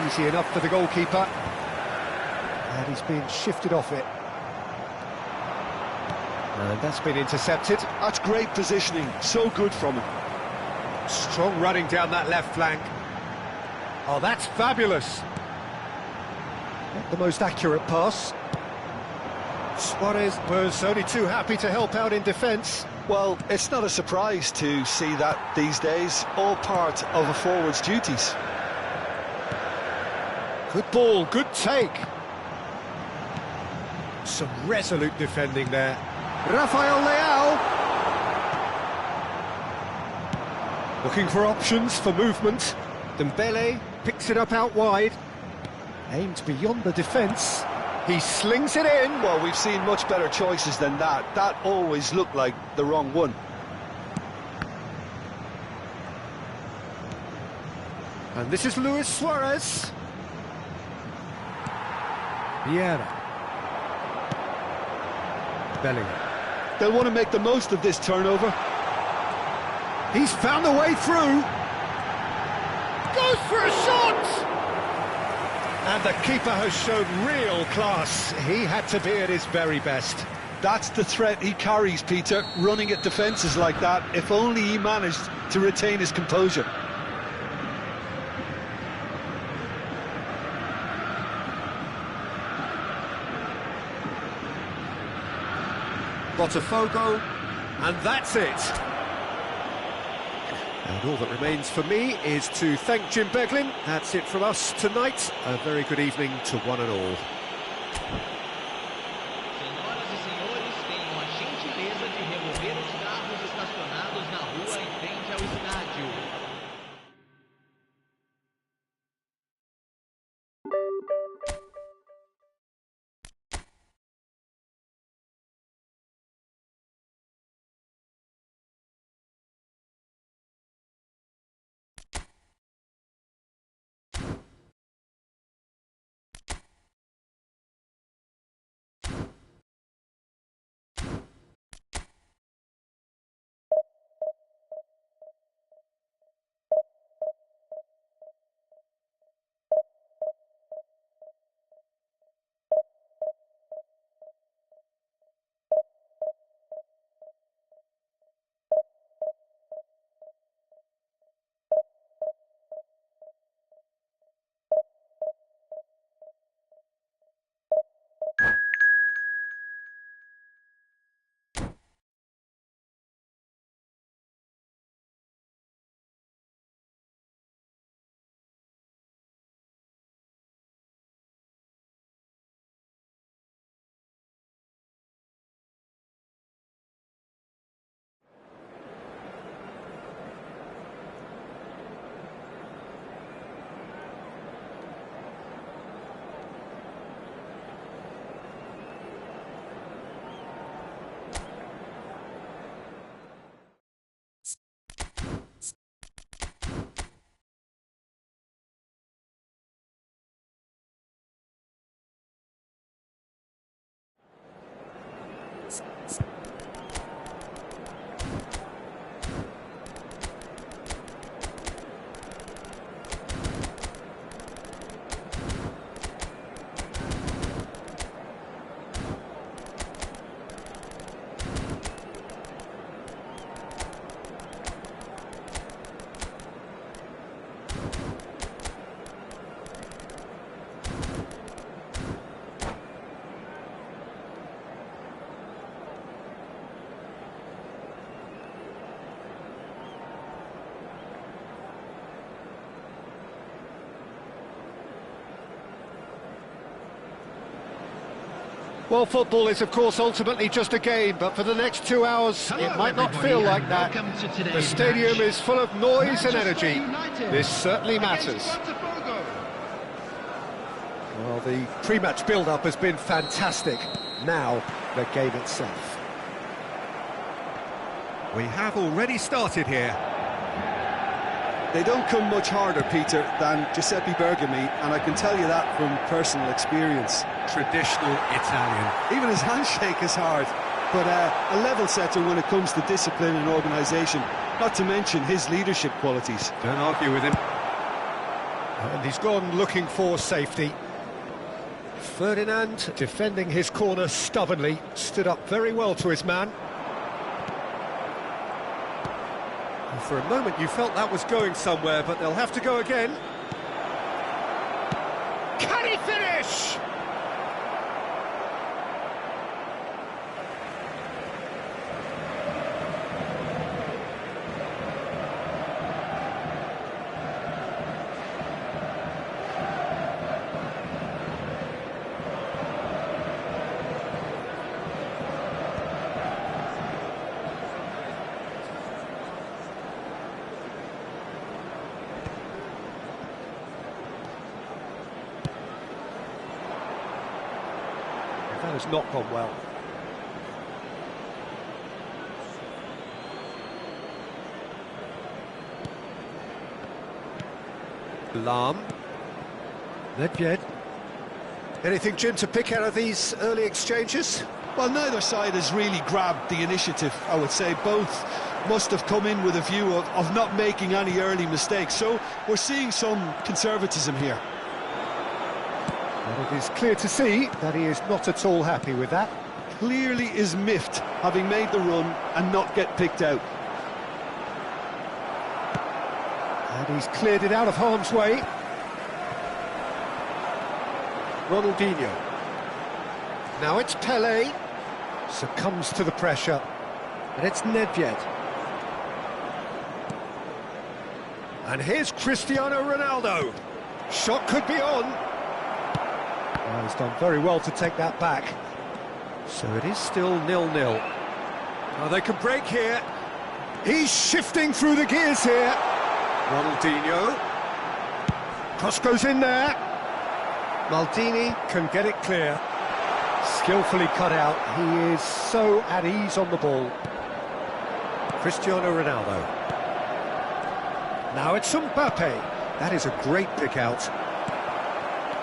Easy enough for the goalkeeper. And he's been shifted off it. And that's been intercepted. That's great positioning. So good from him. Strong running down that left flank. Oh, that's fabulous. Not the most accurate pass. Suarez was only too happy to help out in defence. Well, it's not a surprise to see that these days, all part of a forward's duties. Good ball, good take. Some resolute defending there. Rafael Leao. Looking for options for movement. Dembele picks it up out wide. Aimed beyond the defence. He slings it in. Well, we've seen much better choices than that. That always looked like the wrong one. And this is Luis Suarez. Vieira. Bellingham. They'll want to make the most of this turnover. He's found a way through. Goes for a shot! And the keeper has shown real class. He had to be at his very best. That's the threat he carries, Peter, running at defences like that. If only he managed to retain his composure. Botafogo, and that's it. And all that remains for me is to thank Jim Beglin. That's it from us tonight. A very good evening to one and all. Senhoras e senhores, tenham a gentileza de remover os carros estacionados na rua em frente ao estádio. Well, football is, of course, ultimately just a game, but for the next 2 hours, it might not feel like that. The stadium is full of noise and energy. This certainly matters. Well, the pre-match build-up has been fantastic. Now, the game itself. We have already started here. They don't come much harder, Peter, than Giuseppe Bergomi, and I can tell you that from personal experience. Traditional Italian. Even his handshake is hard, but a level setter when it comes to discipline and organisation, not to mention his leadership qualities. Don't argue with him. And he's gone looking for safety. Ferdinand, defending his corner stubbornly, stood up very well to his man. And for a moment you felt that was going somewhere, but they'll have to go again. Can he finish? That has not gone well. Lahm. Nedved. Anything, Jim, to pick out of these early exchanges? Well, neither side has really grabbed the initiative, I would say. Both must have come in with a view of not making any early mistakes. So we're seeing some conservatism here. And it is clear to see that he is not at all happy with that. Clearly is miffed, having made the run and not get picked out. And he's cleared it out of harm's way. Ronaldinho. Now it's Pelé. Succumbs to the pressure. And it's Nedved. And here's Cristiano Ronaldo. Shot could be on. Well, he's done very well to take that back. So it is still 0-0. Oh, they can break here. He's shifting through the gears here. Ronaldinho. Cross goes in there. Maldini can get it clear. Skillfully cut out. He is so at ease on the ball. Cristiano Ronaldo. Now it's Mbappe. That is a great pick out.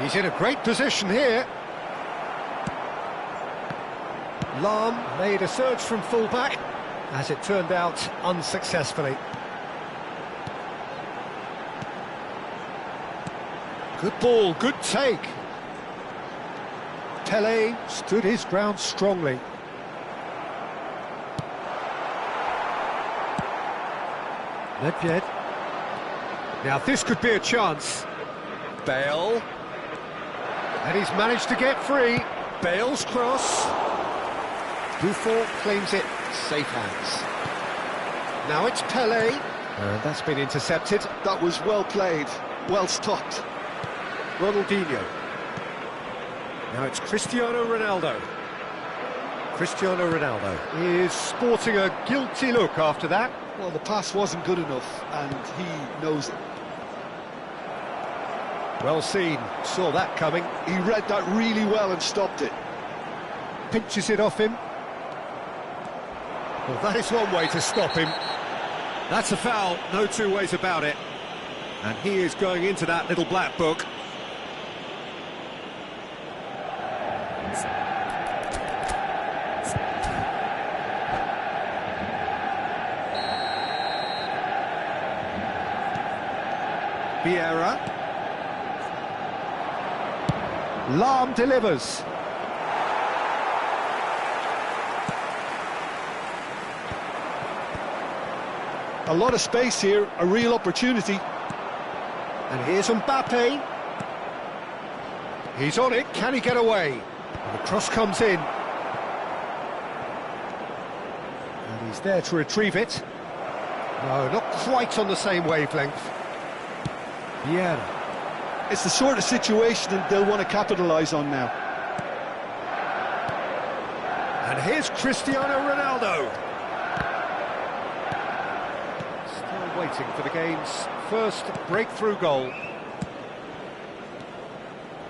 He's in a great position here. Lahm made a surge from full-back, as it turned out, unsuccessfully. Good ball, good take. Pelé stood his ground strongly. Nedved. Now this could be a chance. Bale. And he's managed to get free. Bale's cross. Buffon claims it. Safe hands. Now it's Pelé. And that's been intercepted. That was well played, well stopped. Ronaldinho. Now it's Cristiano Ronaldo. Cristiano Ronaldo is sporting a guilty look after that. Well, the pass wasn't good enough, and he knows it. Well seen, saw that coming. He read that really well and stopped it. Pinches it off him. Well, that is one way to stop him. That's a foul, no two ways about it. And he is going into that little black book. Vieira. Lahm delivers. A lot of space here, a real opportunity. And here's Mbappe. He's on it, can he get away? And the cross comes in. And he's there to retrieve it. No, not quite on the same wavelength. Vieira. It's the sort of situation that they'll want to capitalise on now. And here's Cristiano Ronaldo. Still waiting for the game's first breakthrough goal.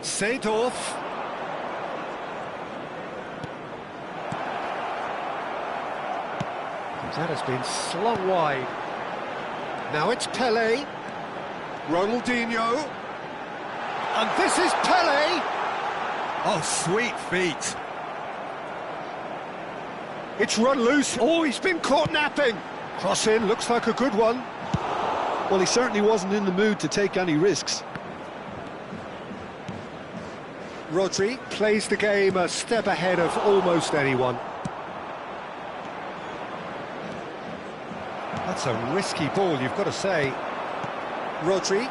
Seedorf. That has been slung wide. Now it's Pelé. Ronaldinho. And this is Pelé. Oh, sweet feet. It's run loose. Oh, he's been caught napping. Cross in, looks like a good one. Well, he certainly wasn't in the mood to take any risks. Rodri plays the game a step ahead of almost anyone. That's a risky ball, you've got to say. Rodri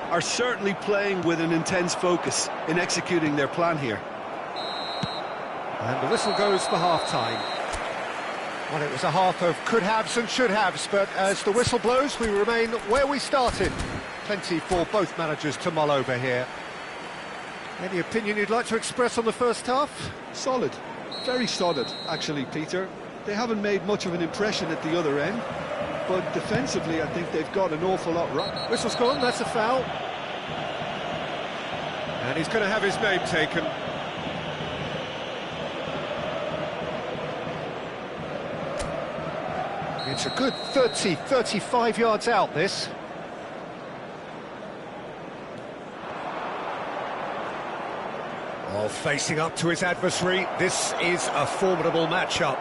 are certainly playing with an intense focus in executing their plan here. And the whistle goes for half-time. Well, it was a half of could-haves and should-haves, but as the whistle blows, we remain where we started. Plenty for both managers to mull over here. Any opinion you'd like to express on the first half? Solid. Very solid, actually, Peter. They haven't made much of an impression at the other end, but defensively, I think they've got an awful lot right. Whistle's gone, that's a foul. And he's going to have his name taken. It's a good 30, 35 yards out, this. Oh, facing up to his adversary, this is a formidable matchup.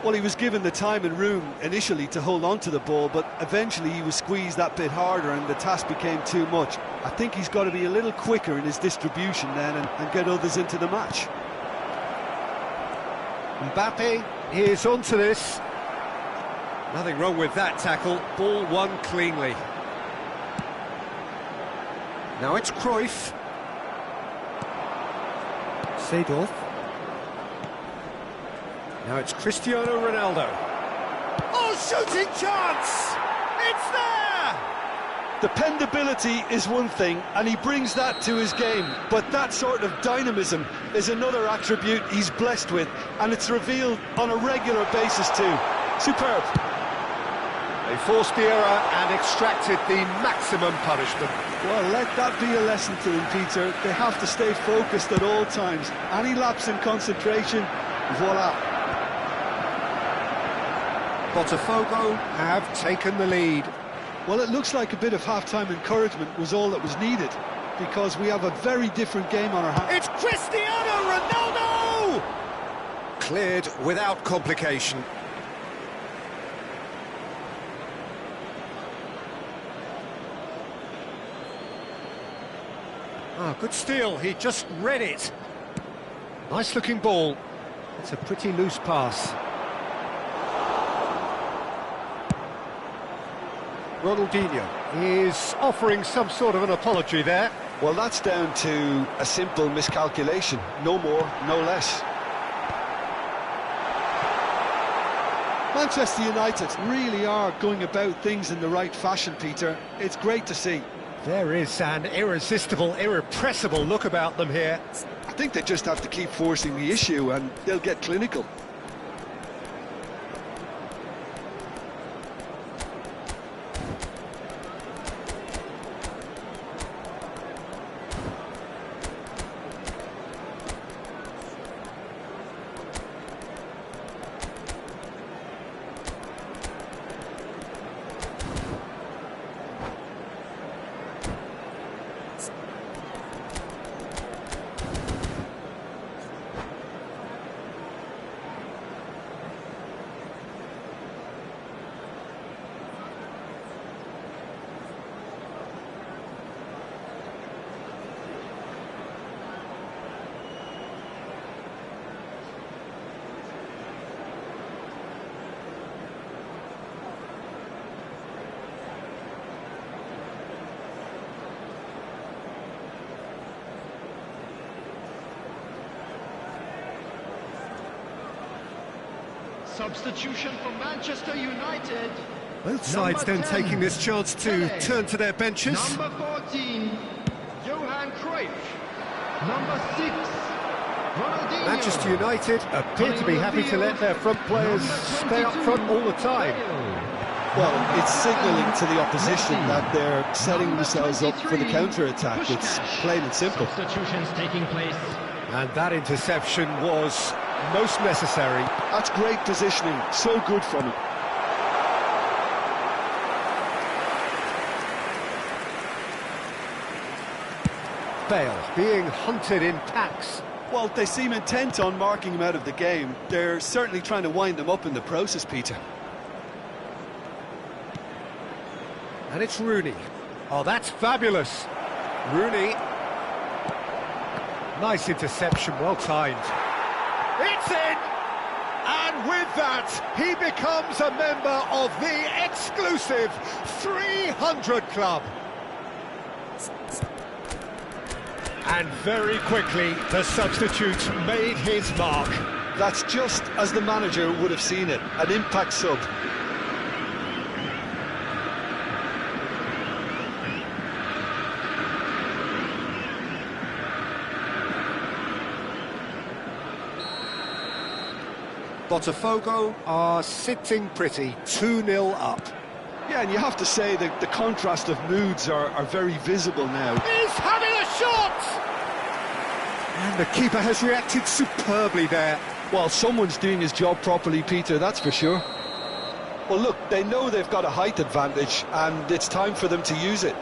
Well, he was given the time and room initially to hold on to the ball, but eventually he was squeezed that bit harder and the task became too much. I think he's got to be a little quicker in his distribution then and get others into the match. Mbappe is onto this. Nothing wrong with that tackle. Ball won cleanly. Now it's Cruyff. Seedorf. Now it's Cristiano Ronaldo. Oh, shooting chance! It's there! Dependability is one thing, and he brings that to his game, but that sort of dynamism is another attribute he's blessed with, and it's revealed on a regular basis too. Superb. They forced the error and extracted the maximum punishment. Well, let that be a lesson to them, Peter. They have to stay focused at all times. Any lapse in concentration, voila. Botafogo have taken the lead. Well, it looks like a bit of half-time encouragement was all that was needed, because we have a very different game on our hands. It's Cristiano Ronaldo! Cleared without complication. Ah, good steal, he just read it. Nice looking ball. It's a pretty loose pass. Ronaldinho is offering some sort of an apology there. Well, that's down to a simple miscalculation. No more, no less. Manchester United really are going about things in the right fashion, Peter. It's great to see. There is an irresistible, irrepressible look about them here. I think they just have to keep forcing the issue and they'll get clinical. Substitution for Manchester United. Both sides then taking this chance to turn to their benches. Number 14, Johan Cruyff. Number 6, Ronaldinho. Manchester United appear to be happy to let their front players stay up front all the time. Well, it's signalling to the opposition that they're setting themselves up for the counter-attack. It's plain and simple. Substitutions taking place. And that interception was most necessary. That's great positioning, so good from him. Bale being hunted in packs. Well, they seem intent on marking him out of the game. They're certainly trying to wind him up in the process, Peter. And it's Rooney. Oh, that's fabulous. Rooney. Nice interception, well timed. It's in! And with that, he becomes a member of the exclusive 300 Club. And very quickly, the substitute made his mark. That's just as the manager would have seen it, an impact sub. Botafogo are sitting pretty, 2-0 up. Yeah, and you have to say that the contrast of moods are very visible now. He's having a shot! And the keeper has reacted superbly there. Well, someone's doing his job properly, Peter, that's for sure. Well, look, they know they've got a height advantage, and it's time for them to use it.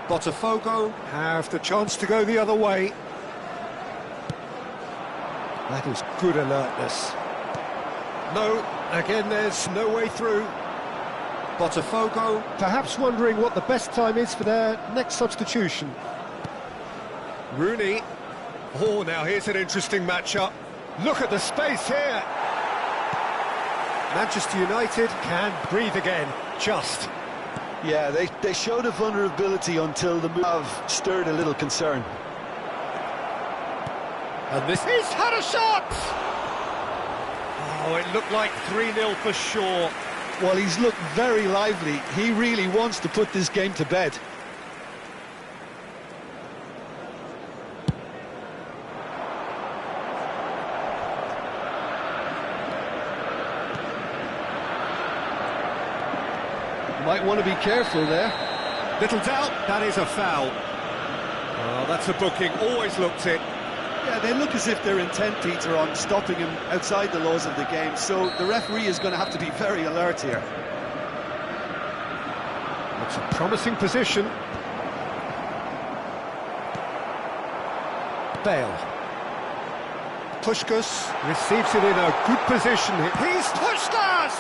Botafogo have the chance to go the other way. That is good alertness. No, again there's no way through. Botafogo perhaps wondering what the best time is for their next substitution. Rooney. Oh, now here's an interesting matchup. Look at the space here. Manchester United can breathe again, just. Yeah, they showed a vulnerability until the move have stirred a little concern. And this is had a shot! Oh, it looked like 3-0 for sure. Well, he's looked very lively. He really wants to put this game to bed. Might want to be careful there. Little doubt, that is a foul. Oh, that's a booking, always looked it. Yeah, they look as if they're intent, Peter, on stopping him outside the laws of the game, so the referee is going to have to be very alert here. That's a promising position. Bale. Puskás receives it in a good position. He's Puskás!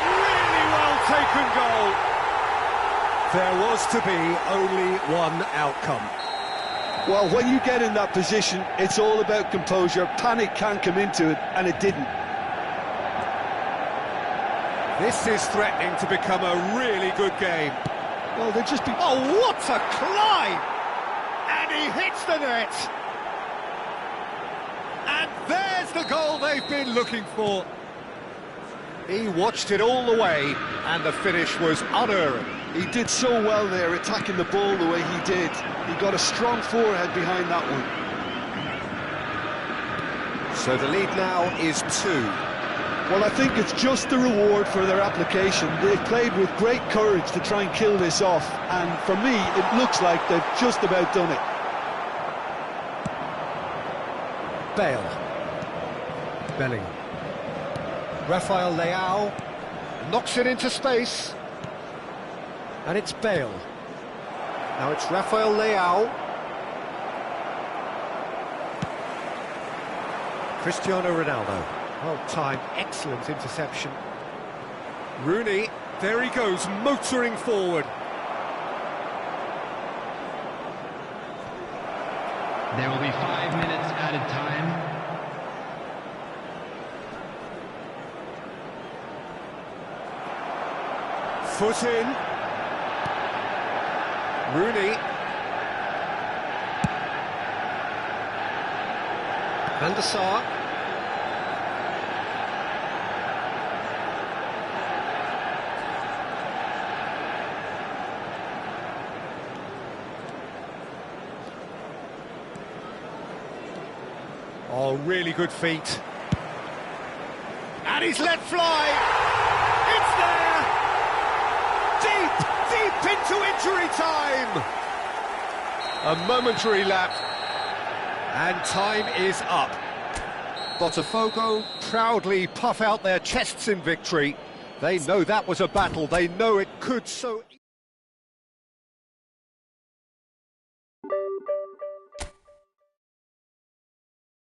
Really well taken goal. There was to be only one outcome. Well, when you get in that position, it's all about composure. Panic can't come into it, and it didn't. This is threatening to become a really good game. Well, they've just been... Oh, what a climb! And he hits the net! And there's the goal they've been looking for. He watched it all the way, and the finish was unerring. He did so well there, attacking the ball the way he did. He got a strong forehead behind that one. So the lead now is 2. Well, I think it's just the reward for their application. They've played with great courage to try and kill this off, and for me, it looks like they've just about done it. Bale. Bellingham. Rafael Leao knocks it into space. And it's Bale. Now it's Rafael Leao. Cristiano Ronaldo. Well timed, excellent interception. Rooney, there he goes, motoring forward. There will be 5 minutes added time. Foot in. Rooney. Van der Sar. Oh, really good feet. And he's let fly. It's there. Deep into injury time. A momentary lapse. And time is up. Botafogo proudly puff out their chests in victory. They know that was a battle. They know it could so...